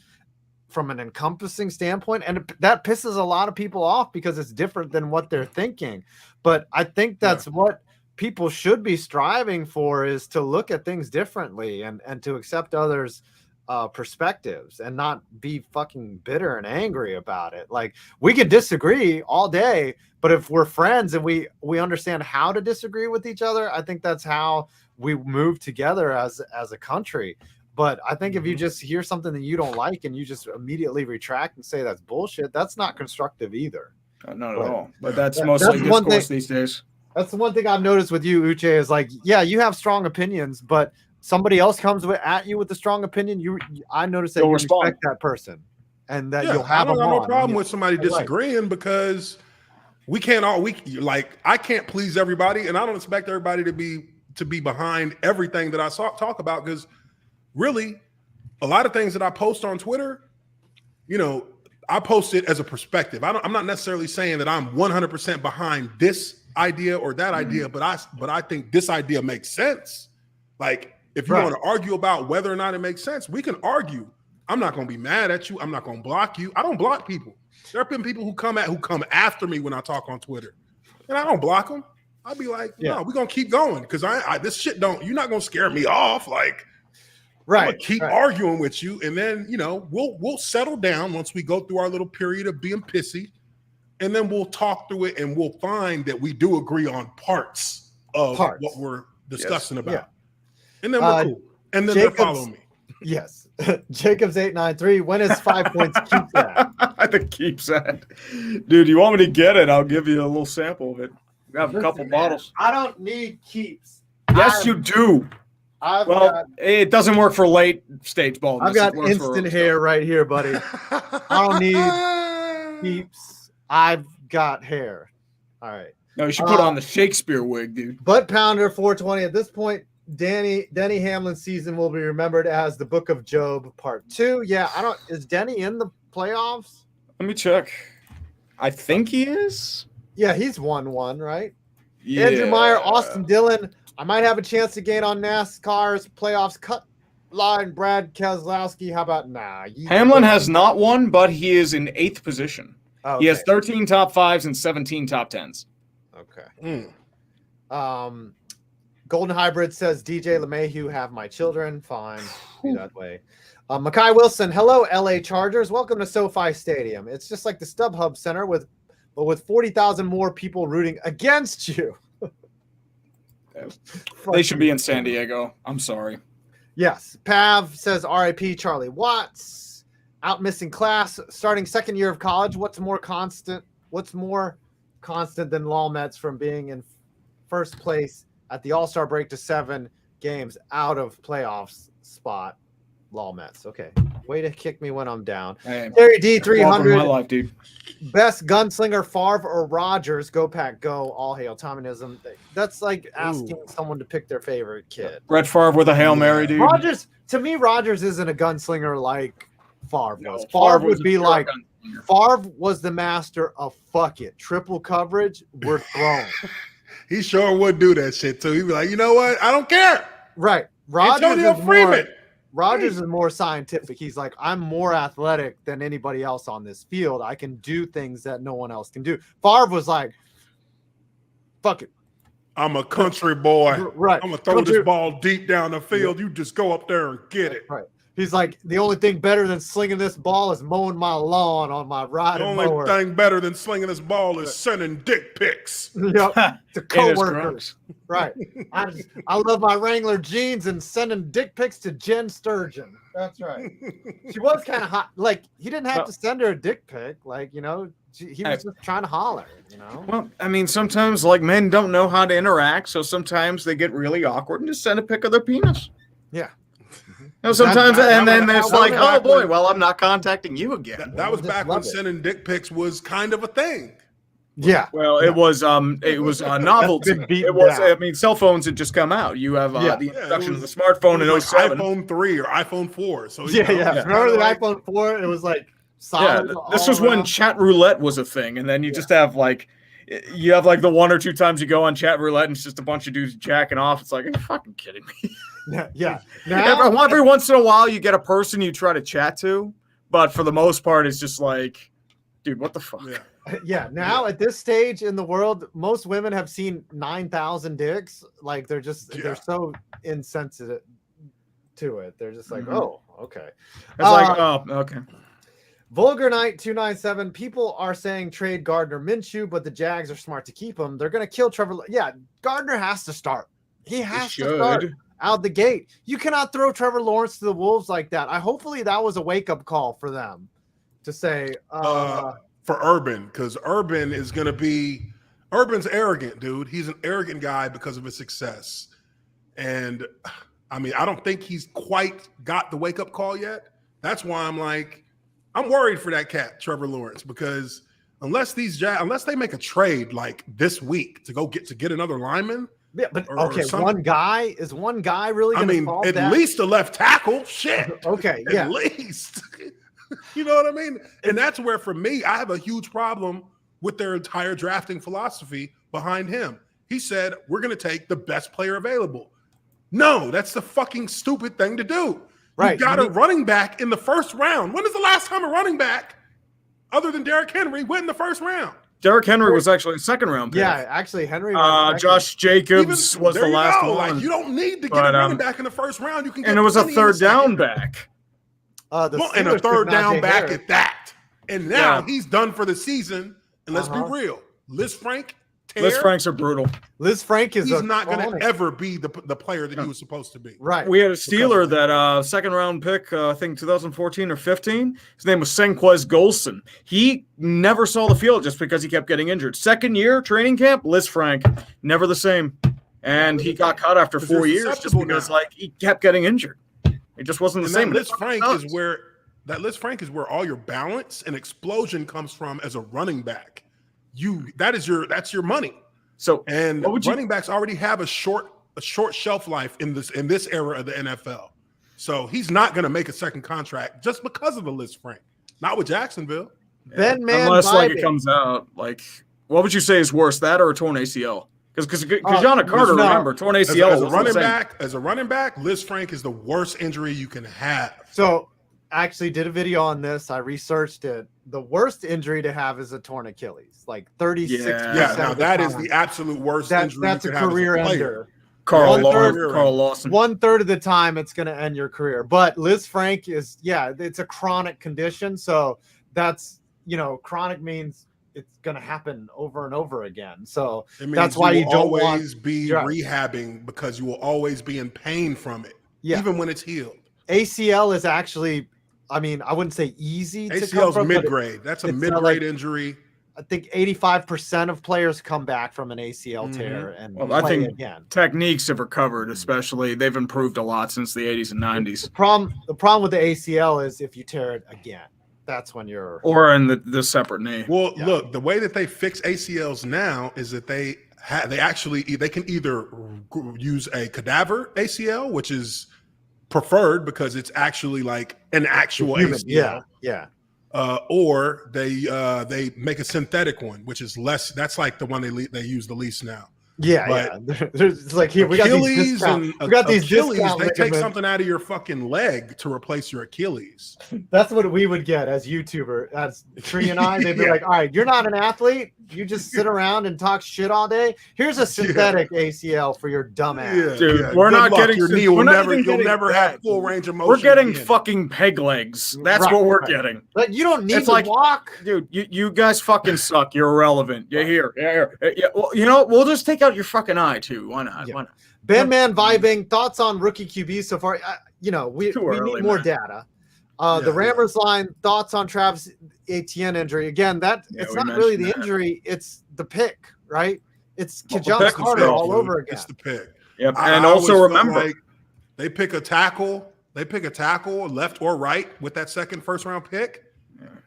from an encompassing standpoint, and that pisses a lot of people off because it's different than what they're thinking. But I think that's what people should be striving for, is to look at things differently and to accept others' perspectives and not be fucking bitter and angry about it. Like, we could disagree all day, but if we're friends and we understand how to disagree with each other, I think that's how we move together as a country. But I think if you just hear something that you don't like and you just immediately retract and say that's bullshit, that's not constructive either. Not at all. But that's mostly discourse these days. That's the one thing I've noticed with you, Uche, is like, yeah, you have strong opinions, but somebody else comes at you with a strong opinion. I notice that you respect that person, and that you'll have no problem with somebody disagreeing, because we can't I can't please everybody, and I don't expect everybody to be behind everything that I talk about, because really a lot of things that I post on Twitter, I post it as a perspective. I'm not necessarily saying that I'm 100% behind this idea or that idea, but I think this idea makes sense. Like, if you want to argue about whether or not it makes sense, we can argue. I'm not going to be mad at you. I'm not going to block you. I don't block people. There have been people who come after me when I talk on Twitter, and I don't block them. I'll be like, no, we're going to keep going, because this shit you're not going to scare me off. Like, I'm going to keep arguing with you, and then, we'll settle down once we go through our little period of being pissy, and then we'll talk through it, and we'll find that we do agree on parts of what we're discussing about. Yeah. And then we're cool. And then they're following me. Yes. Jacobs 893. When is 5 points keeps at? The keeps at. Dude, you want me to get it? I'll give you a little sample of it. We have a couple bottles. I don't need keeps. Yes, you do. It doesn't work for late stage baldness. I've got instant hair right here, buddy. I don't need keeps. I've got hair. All right. No, you should put on the Shakespeare wig, dude. Butt Pounder 420. At this point, Denny Hamlin's season will be remembered as the Book of Job Part 2. Yeah, is Denny in the playoffs? Let me check. I think he is. Yeah, he's won one, right? Yeah. Andrew Meyer, Austin Dillon. I might have a chance to gain on NASCAR's playoffs cut line. Brad Keselowski. How about Hamlin has not won, but he is in 8th position. Oh, okay. He has 13 top 5s and 17 top 10s. Okay. Golden Hybrid says DJ LeMahieu, have my children. Fine. Be that way. Makai Wilson, hello, LA Chargers. Welcome to SoFi Stadium. It's just like the StubHub Center with 40,000 more people rooting against you. They should be in San Diego. I'm sorry. Yes. Pav says RIP Charlie Watts. Out missing class, starting second year of college. What's more constant than Lawmets from being in first place at the All-Star break to 7 games out of playoffs spot? Lawmets. Okay. Way to kick me when I'm down. Hey, Terry D 300. My life, dude. Best gunslinger, Favre or Rodgers? Go Pack, go! All hail Tominism. That's like asking someone to pick their favorite kid. Brett Favre with a Hail Mary, dude. Rodgers isn't a gunslinger like Favre was. Favre would be like Favre was the master of fuck it, triple coverage. We're throwing. He sure would do that shit too. He'd be like, you know what? I don't care. Right. Rodgers is more scientific. He's like, I'm more athletic than anybody else on this field. I can do things that no one else can do. Favre was like, fuck it. I'm a country boy. Right. I'm going to throw this ball deep down the field. You just go up there and get it. Right. He's like, the only thing better than slinging this ball is mowing my lawn on my riding mower. The only thing better than slinging this ball is sending dick pics. Yep, to coworkers. Right. I love my Wrangler jeans and sending dick pics to Jen Sturgeon. That's right. She was kind of hot. Like, he didn't have to send her a dick pic. Like, he was just trying to holler, Well, I mean, sometimes, like, men don't know how to interact, so sometimes they get really awkward and just send a pic of their penis. Yeah. Sometimes, and then there's like, oh boy, well, I'm not contacting you again. That was back when sending dick pics was kind of a thing. Yeah. Well, it was a novelty. It was. I mean, cell phones had just come out. You have the introduction of the smartphone in 07. iPhone 3 or iPhone 4. So yeah. Remember the iPhone 4? It was like solid. Yeah, this was when chat roulette was a thing, and then you just have like the one or two times you go on chat roulette, and it's just a bunch of dudes jacking off. It's like, are you fucking kidding me? Yeah. Every once in a while, you get a person you try to chat to, but for the most part, it's just like, dude, what the fuck? Yeah. Now at this stage in the world, most women have seen 9,000 dicks. Like they're they're so insensitive to it. They're just like, oh, okay. It's like, oh, okay. Vulgar Knight 297. People are saying trade Gardner Minshew, but the Jags are smart to keep him. They're going to kill Trevor. Yeah, Gardner has to start. He has to start out the gate. You cannot throw Trevor Lawrence to the Wolves like that. Hopefully that was a wake-up call for them to say for Urban, because Urban is going to be – Urban's arrogant, dude. He's an arrogant guy because of his success. And, I mean, I don't think he's quite got the wake-up call yet. That's why I'm like – I'm worried for that cat, Trevor Lawrence, because unless they make a trade like this week to get another lineman. Yeah, but okay, one guy really going to solve that? At least a left tackle. Shit. Okay, At least. You know what I mean? And that's where, for me, I have a huge problem with their entire drafting philosophy behind him. He said, we're going to take the best player available. No, that's the fucking stupid thing to do. Right. You got a running back in the first round. When is the last time a running back, other than Derrick Henry, went in the first round? Derrick Henry was actually a second round pick. Yeah, actually, Henry. Josh Jacobs was the last one. Like, you don't need to get a running back in the first round. You can get and it was a third down back. And a third down back at that. And now he's done for the season. And let's be real. Liz Franks are brutal. Liz Frank is he's not going to ever be the player that he was supposed to be. Right. We had a Steeler that second round pick, I think 2014 or 15. His name was Senquez Golson. He never saw the field just because he kept getting injured. Second year training camp, Liz Frank, never the same. And he got cut after 4 years just because he kept getting injured. It just wasn't the same. Liz Frank is where all your balance and explosion comes from as a running back. That's your money. So running backs already have a short shelf life in this era of the NFL. So he's not going to make a second contract just because of the Liz Frank. Not with Jacksonville. Unless it comes out. Like, what would you say is worse, that or a torn ACL? Because Kajana Carter, remember, torn ACL as a running back, Liz Frank is the worst injury you can have. So actually did a video on this. I researched it. The worst injury to have is a torn Achilles, like 36%. Yeah, now that is the absolute worst injury. That's a career ender. Carl Lawson. 1/3 of the time it's going to end your career. But Liz Frank it's a chronic condition. So that's, chronic means it's going to happen over and over again. So that's why you don't always be rehabbing, because you will always be in pain from it, even when it's healed. ACL is actually, I wouldn't say easy to come from. ACL is mid-grade. That's a mid-grade injury. I think 85% of players come back from an ACL tear and play I think again. Techniques have recovered, especially. They've improved a lot since the 80s and 90s. The problem with the ACL is if you tear it again, that's when you're... Or in the separate knee. Well, look, the way that they fix ACLs now is that they can either use a cadaver ACL, which is preferred because it's actually like an actual ACL. Yeah. Or they make a synthetic one, which is less. That's like the one they use the least now. Yeah. There's like, here we got these discount. They take something out of your fucking leg to replace your Achilles. That's what we would get as YouTuber, as Tree and I. They'd be like, all right, you're not an athlete. You just sit around and talk shit all day. Here's a synthetic ACL for your dumb ass. Dude, we're not getting your knee. You'll never have full range of motion. We're getting fucking peg legs. That's what we're getting. Like, you don't need to walk. Dude, you guys fucking suck. You're irrelevant. You're here. Yeah. Well, we'll just take out your fucking eye too. Why not? Why not? Man vibing. Thoughts on rookie QB so far? We need more data. The Rammers line, thoughts on Travis Etienne injury. Again, it's not really the injury, it's the pick, right? It's Kajana Carter all over again. It's the pick. Yep. And also remember, they pick a tackle left or right with that second first round pick.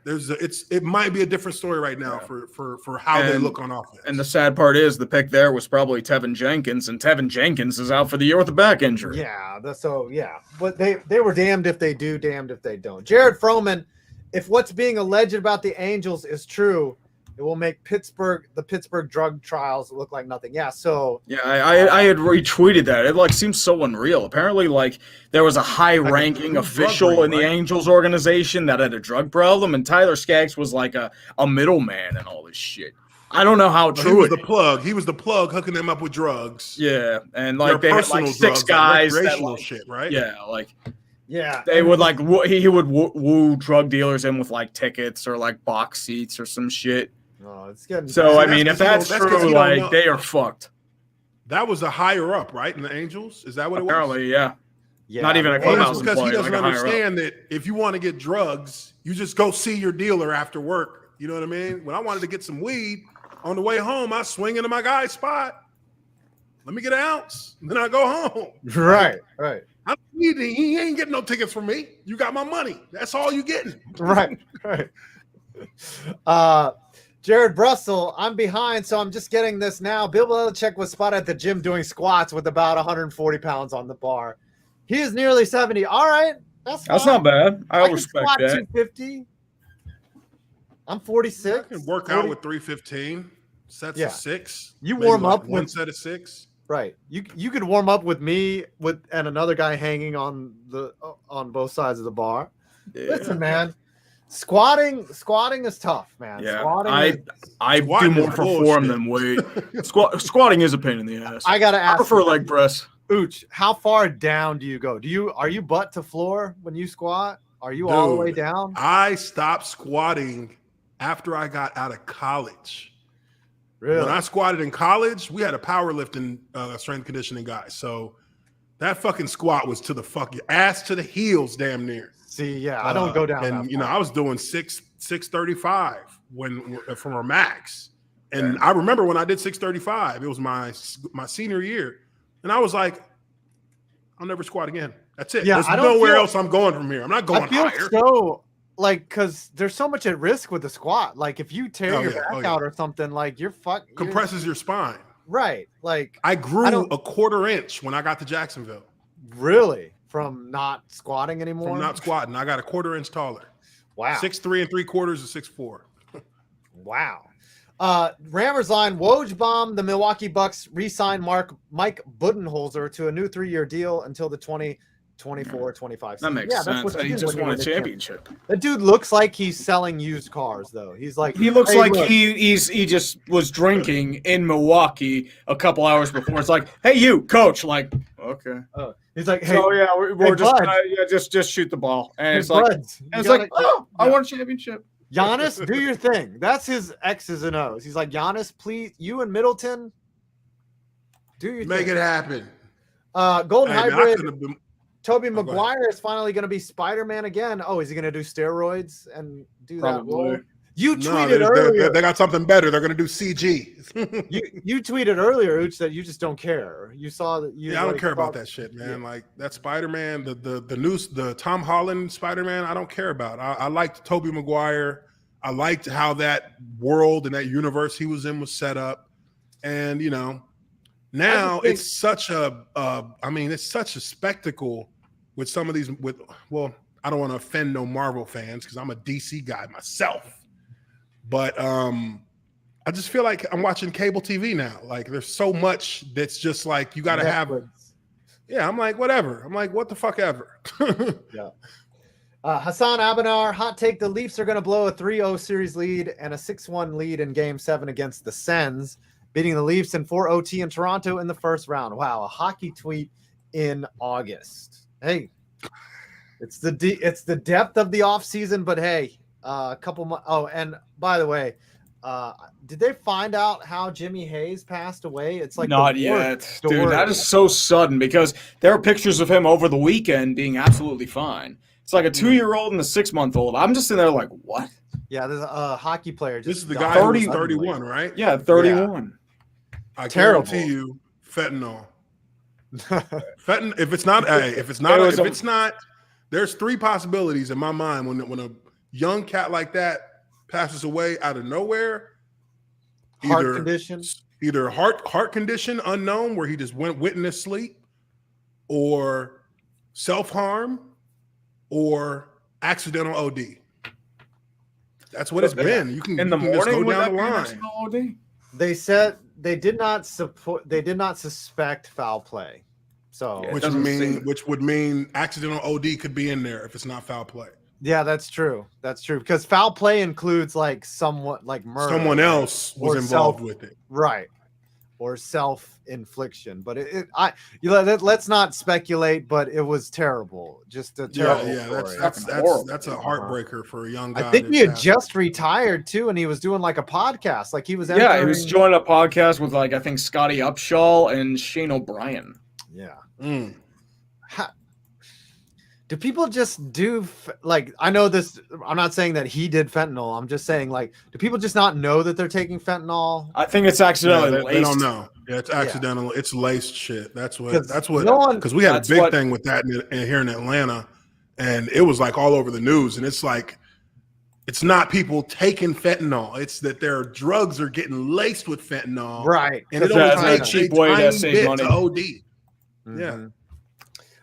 It might be a different story right now for how they look on offense. And the sad part is the pick there was probably Tevin Jenkins, and Tevin Jenkins is out for the year with a back injury. Yeah, but they were damned if they do, damned if they don't. Jared Froman, if what's being alleged about the Angels is true, it will make the Pittsburgh drug trials look like nothing. Yeah, so I had retweeted that. It seems so unreal. Apparently, there was a high-ranking official in the Angels organization that had a drug problem, and Tyler Skaggs was like a middleman and all this shit. I don't know how true he was the plug. He was the plug hooking them up with drugs. Yeah, and they had 6 guys that shit, right? Yeah, yeah, they would he would woo drug dealers in with tickets or box seats or some shit. Oh, it's getting so. I mean, if that's true, they are fucked. That was a higher up, right? In the Angels, is that what it was? Apparently, yeah. Not even a clubhouse because employee, he doesn't understand that if you want to get drugs, you just go see your dealer after work. You know what I mean? When I wanted to get some weed on the way home, I swing into my guy's spot. Let me get an ounce, and then I go home. Right. He ain't getting no tickets from me. You got my money. That's all you getting. Right. Jared Brussel, I'm behind, so I'm just getting this now. Bill Belichick was spotted at the gym doing squats with about 140 pounds on the bar. He is nearly 70. All right. That's not bad. I respect squat that. 250. I'm 46. I can work out with 315. Sets of 6. You warm up with one set of 6. Right. You could warm up with me and another guy hanging on both sides of the bar. Yeah. Listen, man. Squatting is tough, man. Yeah, I do more for form than weight. Squatting is a pain in the ass. I gotta ask. I prefer leg press. Uche, how far down do you go? Are you butt to floor when you squat? Are you all the way down? I stopped squatting after I got out of college. Really? When I squatted in college, we had a powerlifting strength conditioning guy. So that fucking squat was to the fucking ass to the heels, damn near. See, yeah, I don't go down. And I was doing 635 from our max. And I remember when I did 635, it was my senior year, and I was like, I'll never squat again. That's it. Yeah, There's nowhere else I'm going from here. I'm not going higher. So because there's so much at risk with the squat. If you tear your back out or something, you're fucked. Compresses your spine. Right. I grew a quarter inch when I got to Jacksonville. Really? From not squatting anymore? From not squatting. I got a quarter inch taller. Wow. 6'3" 3/4 to 6'4". Wow. Rammers line, Woj the Milwaukee Bucks re-signed Mike Budenholzer to a new 3-year deal until the 2024-25 season. That makes sense. He just won a championship. That dude looks like he's selling used cars, though. He looks like he just was drinking in Milwaukee a couple hours before. It's like, hey, you, coach. Okay. He's like, hey, so yeah, we're just shoot the ball, and it's I won a championship. Giannis, do your thing. That's his X's and O's. He's like, Giannis, please, you and Middleton, do your thing. Make it happen. Golden Hybrid. Tobey Maguire is finally going to be Spider-Man again. Oh, is he going to do steroids and do that role? You tweeted earlier. They got something better. They're going to do CG. you tweeted earlier, Uche, that you just don't care. You saw that. I don't care about that shit, man. Yeah. That Spider-Man, the Tom Holland Spider-Man, I don't care about. I liked Tobey Maguire. I liked how that world and that universe he was in was set up, and now it's such a. It's such a spectacle with some of these. I don't want to offend no Marvel fans because I'm a DC guy myself. But I just feel like I'm watching cable TV now. There's so much that's just you got to have. Yeah, I'm like, whatever. I'm like, what the fuck ever. Yeah. Hassan Abanar, hot take. The Leafs are going to blow a 3-0 series lead and a 6-1 lead in Game 7 against the Sens, beating the Leafs in 4 OT in Toronto in the first round. Wow, a hockey tweet in August. Hey, it's the depth of the offseason, but hey, a couple months. Oh, and by the way, did they find out how Jimmy Hayes passed away? It's not yet, dude. That is so sudden because there are pictures of him over the weekend being absolutely fine. It's like a 2-year-old and a 6-month-old. I'm just in there like, what? Yeah, there's a hockey player. This is the guy who's 31, right? Yeah, 31. Yeah. I guarantee you, fentanyl. If it's not, there's 3 possibilities in my mind when young cat like that passes away out of nowhere, Heart condition, either heart condition unknown where he just went in his sleep, or self-harm, or accidental OD. That's what it's been. You can in the you can morning just go down the line. accidental OD? they said they did not suspect foul play. So Yeah, which would mean accidental OD could be in there if it's not foul play. yeah, that's true. That's true because foul play includes like somewhat like murder. Someone else was or involved with it, right? Or self-infliction. But let's not speculate. But it was terrible. Just a terrible story. That's a heartbreaker for a young guy. I think he had just retired too, and he was doing like a podcast. Like he was. Yeah, he was joining a podcast with like I think Scotty Upshaw and Shane O'Brien. Yeah. Mm. Do people just do like? I know this. I'm not saying that he did fentanyl. I'm just saying like, do people just not know that they're taking fentanyl? I think it's accidentally laced. They don't know. Yeah, it's accidental. Yeah. It's laced shit. That's what. No because we had a big thing with that here in Atlanta, and it was like all over the news. And it's like, it's not people taking fentanyl. It's that their drugs are getting laced with fentanyl, right? And it only a cheap way to save money. To OD. Mm-hmm. Yeah.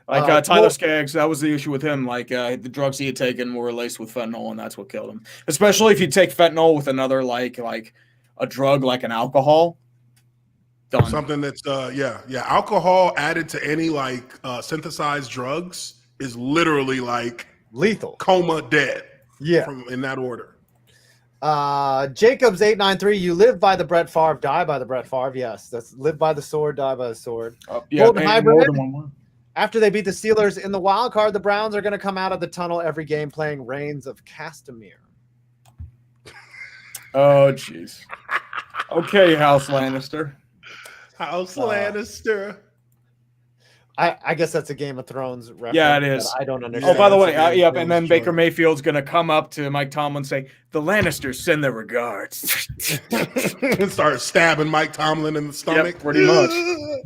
Like Tyler Skaggs, that was the issue with him. Like the drugs he had taken were laced with fentanyl, and that's what killed him. Especially if you take fentanyl with another like a drug like an alcohol. Done. Something that's alcohol added to any like synthesized drugs is literally like lethal, coma, dead. Yeah, in that order. Jacobs 893. You live by the Brett Favre, die by the Brett Favre. Yes, that's live by the sword, die by the sword. Golden Hybrid. After they beat the Steelers in the wild card, the Browns are going to come out of the tunnel every game playing Reigns of Castamere. Oh, jeez. Okay, House Lannister. House Lannister. I guess that's a Game of Thrones reference. Yeah, it is. I don't understand. Oh, by the way, and then Baker Mayfield's going to come up to Mike Tomlin and say, the Lannisters send their regards. Start stabbing Mike Tomlin in the stomach. Yep, pretty much.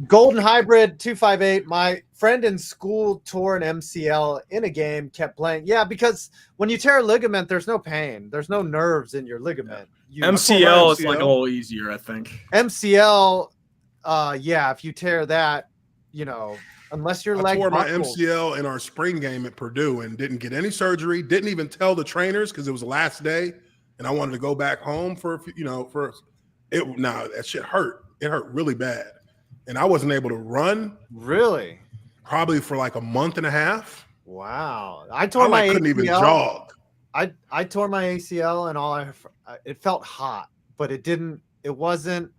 Golden Hybrid 258. My friend in school tore an MCL in a game, kept playing. Yeah, because when you tear a ligament, there's no pain. There's no nerves in your ligament. MCL is like a little easier, I think. MCL, if you tear that, unless your leg. I tore my MCL in our spring game at Purdue and didn't get any surgery. Didn't even tell the trainers because it was the last day, and I wanted to go back home for it. Now that shit hurt. It hurt really bad, and I wasn't able to run. Really? Probably for like a month and a half. Wow! I couldn't ACL. Even jog. I tore my ACL and it felt hot, but it wasn't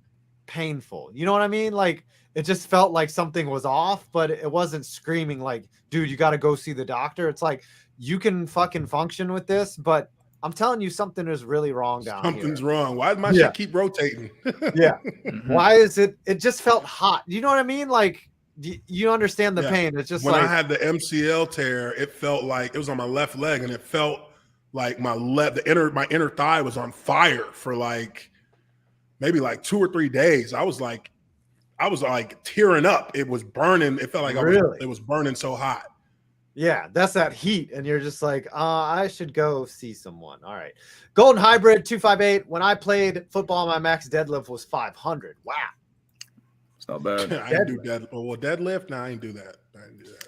painful. You know what I mean? Like. It just felt like something was off, but it wasn't screaming like, dude, you got to go see the doctor. It's like, you can fucking function with this, but I'm telling you, something is really wrong down here. Something's wrong. Why does my shit keep rotating? Yeah. Why is it just felt hot. You know what I mean? Like, you understand the pain. It's just when I had the MCL tear, it felt like it was on my left leg, and it felt like my inner thigh was on fire for like maybe like 2 or 3 days. I was like tearing up. It was burning. It felt like it was burning so hot. Yeah, that's that heat. And you're just like, I should go see someone. All right. Golden Hybrid 258. When I played football, my max deadlift was 500. Wow. It's not bad. I didn't do deadlift. Well, deadlift? No, I didn't do that.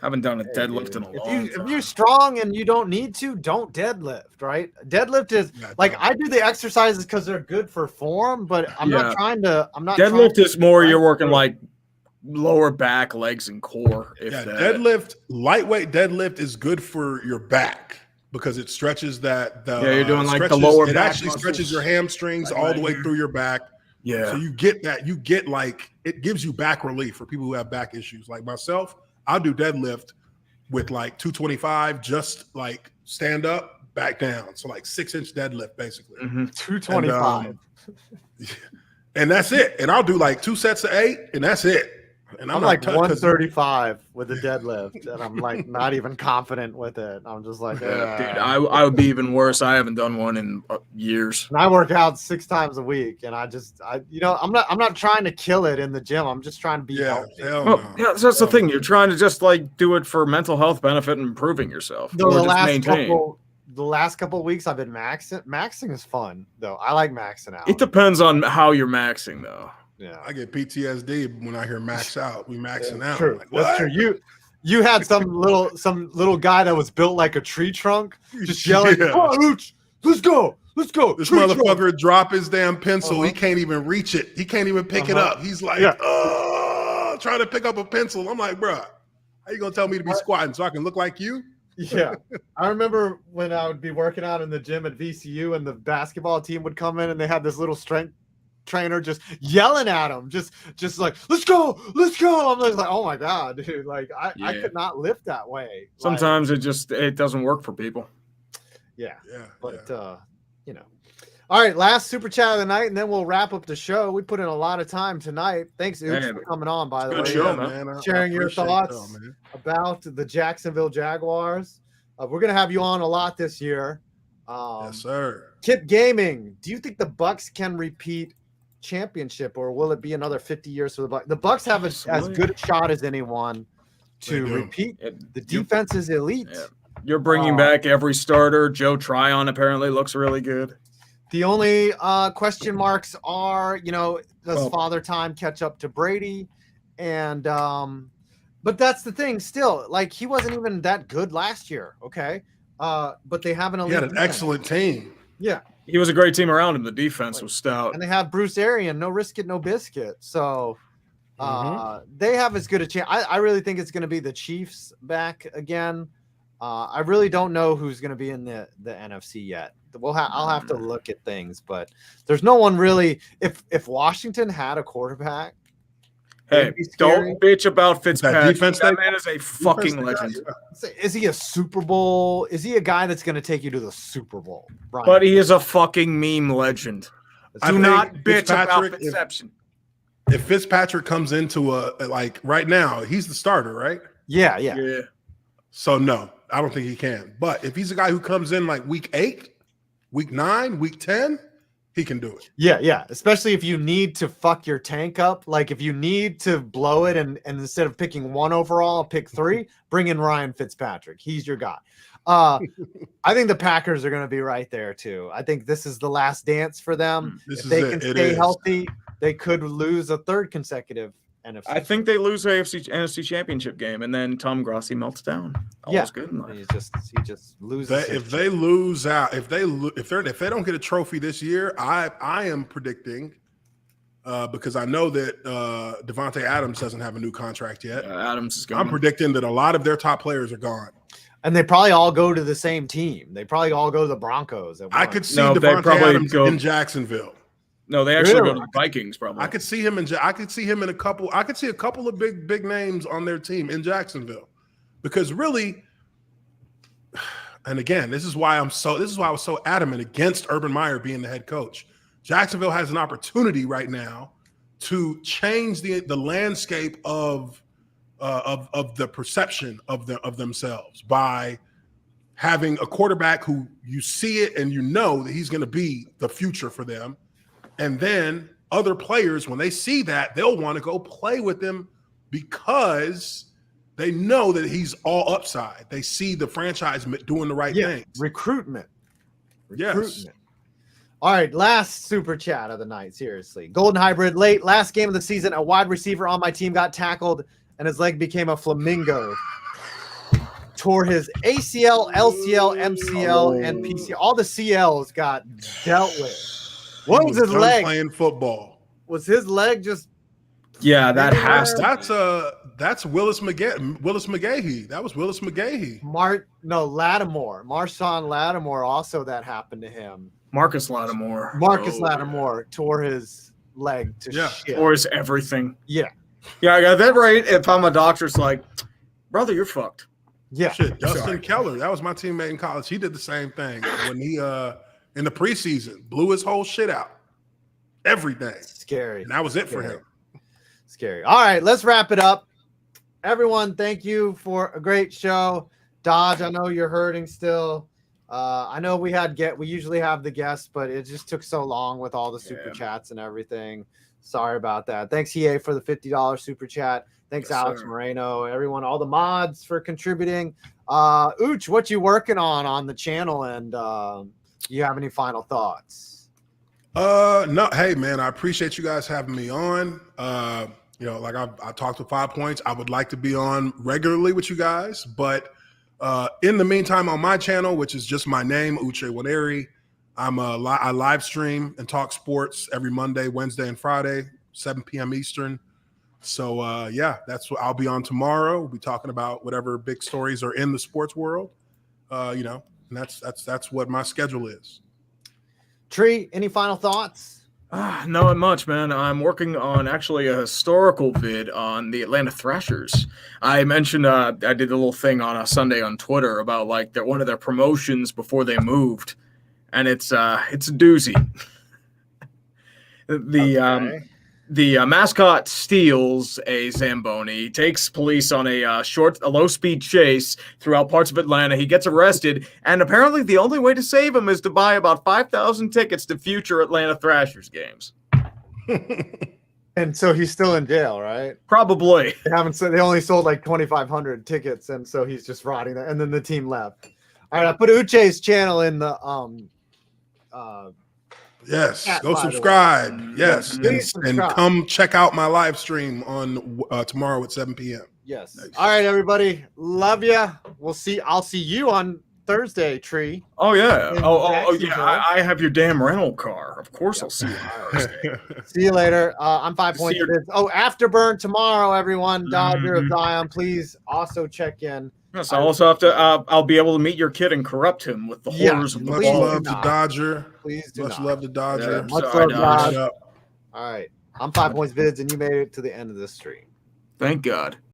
I haven't done a deadlift in a long time. If you're strong and you don't need to, don't deadlift, right? Deadlift is like, I do the exercises because they're good for form, but I'm not deadlift is more you're working like lower back, legs, and core. Deadlift, lightweight deadlift is good for your back because it stretches you're doing like the lower back. It actually stretches your hamstrings all the way through your back. Yeah. So you get that. You get like, it gives you back relief for people who have back issues. Like myself, I'll do deadlift with like 225, just like stand up, back down. So like 6-inch deadlift, basically. 225. And that's it. And I'll do like 2 sets of 8, and that's it. And I'm like 135 with a deadlift, and I'm like not even confident with it. I'm just like, dude, I would be even worse. I haven't done one in years. And I work out 6 times a week, and I'm not trying to kill it in the gym. I'm just trying to be healthy. That's the thing. You're trying to just like do it for mental health benefit and improving yourself. The the last couple of weeks I've been maxing. Maxing is fun though. I like maxing out. It depends on how you're maxing, though. Yeah, I get PTSD when I hear max out. We maxing out. True. Like, That's true. You had some little guy that was built like a tree trunk, just yelling, Yeah. "Come on, Uche, let's go. This This motherfucker drop his damn pencil. Uh-huh. He can't even reach it. He can't even pick it Uh-huh. up. He's like, Yeah. trying to pick up a pencil. I'm like, bruh, how you gonna tell me to be squatting so I can look like you? Yeah, I remember when I would be working out in the gym at VCU, and the basketball team would come in, and they had this little strength trainer just yelling at them, just like, let's go. I'm like, oh my god, dude, like I Yeah. could not lift that way. Sometimes it doesn't work for people. Yeah, Yeah. but you know. All right, last super chat of the night, and then we'll wrap up the show. We put in a lot of time tonight. Thanks, Uche, Man, for coming on. By the good way, show, man. Sharing your appreciate thoughts y'all, man. about the Jacksonville Jaguars. We're gonna have you on a lot this year. Yes, sir. Kip Gaming, do you think the Bucks can repeat championship, or will it be another 50 years for the Bucks? The Bucks have as good a shot as anyone to They do. repeat. The defense is elite. Yeah. You're bringing back every starter. Joe Tryon apparently looks really good. The only question marks are, does Father Time catch up to Brady? And but that's the thing. Still, like, he wasn't even that good last year. Okay, but they have an elite. He had an excellent team. Yeah, He was a great team around him. The defense was stout. and they have Bruce Arian, no risk it, no biscuit. So they have as good a chance. I really think it's going to be the Chiefs back again. I really don't know who's going to be in the NFC yet. I'll have to look at things, but there's no one really. If Washington had a quarterback, Hey, it'd be scary. don't bitch about Fitzpatrick. defense That they- man is a fucking legend. Is he a Super Bowl? Is he a guy that's going to take you to the Super Bowl? Brian? But he is a fucking meme legend. I Do think not bitch about Fitzpatrick, Fitzception. If Fitzpatrick comes into like right now, he's the starter, right? yeah. Yeah. So no, I don't think he can. But if he's a guy who comes in like week 8, week 9, week 10, he can do it. Yeah. Especially if you need to fuck your tank up. Like if you need to blow it and instead of picking 1 overall, pick 3, bring in Ryan Fitzpatrick. He's your guy. I think the Packers are going to be right there too. I think this is the last dance for them. If they can stay healthy, they could lose a 3rd consecutive NFC. I think they lose NFC Championship game, and then Tom Grossi melts down. All's good in life. He just loses. If they lose out, if they don't get a trophy this year, I am predicting because I know that Devontae Adams doesn't have a new contract yet. Adams is gone. I'm predicting that a lot of their top players are gone. And they probably all go to the same team. They probably all go to the Broncos. I could see No, they Devontae probably Adams go- in Jacksonville. No, they actually Really? go to the Vikings. Probably. I could see him in a couple. I could see a couple of big names on their team in Jacksonville, because really, and again, this is why I was so adamant against Urban Meyer being the head coach. Jacksonville has an opportunity right now to change the landscape of the perception of themselves by having a quarterback who you see it and you know that he's going to be the future for them. And then other players, when they see that, they'll want to go play with him because they know that he's all upside. They see the franchise doing the right things. Recruitment. Yes. All right, last super chat of the night. Seriously. Golden Hybrid late. Last game of the season, a wide receiver on my team got tackled and his leg became a flamingo. Tore his ACL, LCL, MCL, and PCL. All the CLs got dealt with. What was his leg? Playing football. Was his leg just? Yeah, that has to. That's Willis McGahee. That was Willis McGahee. Lattimore. Marshawn Lattimore. Also, that happened to him. Marcus Lattimore. Lattimore tore his leg to shit. Or is everything. Yeah. Yeah, I got that right. If I'm a doctor's like, brother, you're fucked. Yeah. Shit, Justin Keller. That was my teammate in college. He did the same thing when he in the preseason blew his whole shit out. Everything. Scary. And that was it for him. Scary. All right, let's wrap it up. Everyone, thank you for a great show. Dodge, I know you're hurting still. I know we usually have the guests, but it just took so long with all the super chats and everything. Sorry about that. Thanks, EA, for the $50 super chat. Thanks, Yes, Alex sir. Moreno, everyone, all the mods for contributing. Uche, what you working on the channel, and you have any final thoughts? No, hey man, I appreciate you guys having me on. Like I talked with 5 Points. I would like to be on regularly with you guys, but in the meantime, on my channel, which is just my name, Uche Nwaneri, I live stream and talk sports every Monday, Wednesday, and Friday, 7 p.m. Eastern. So that's what I'll be on tomorrow. We'll be talking about whatever big stories are in the sports world. And that's what my schedule is. Tree, any final thoughts? Not much, man. I'm working on actually a historical vid on the Atlanta Thrashers. I mentioned I did a little thing on a Sunday on Twitter about like one of their promotions before they moved, and it's a doozy. The mascot steals a Zamboni, takes police on a low-speed chase throughout parts of Atlanta. He gets arrested, and apparently the only way to save him is to buy about 5,000 tickets to future Atlanta Thrashers games. And so he's still in jail, right? Probably. They only sold like 2,500 tickets, and so he's just rotting there. And then the team left. All right, I put Uche's channel in the Yes, chat, go by the subscribe. way. Yes, Please and subscribe. come check out my live stream on tomorrow at 7 p.m. Yes. Nice. All right, everybody. Love you. I'll see you on Thursday, Tree. Oh yeah. In Oh yeah. Jacksonville. I have your damn rental car. Of course, I'll see you. See you later. I'm 5 See Points. you. Afterburn tomorrow, everyone. Dodger of Zion. Please also check in. Yes, I also have to. I'll be able to meet your kid and corrupt him with the horrors of the Much ball. love to Dodger. Please do Much not. love to Dodger. Yeah, Much sorry, love, Dodge. Dodge. All right. I'm 5 Points Vids, and you made it to the end of this stream. Thank God.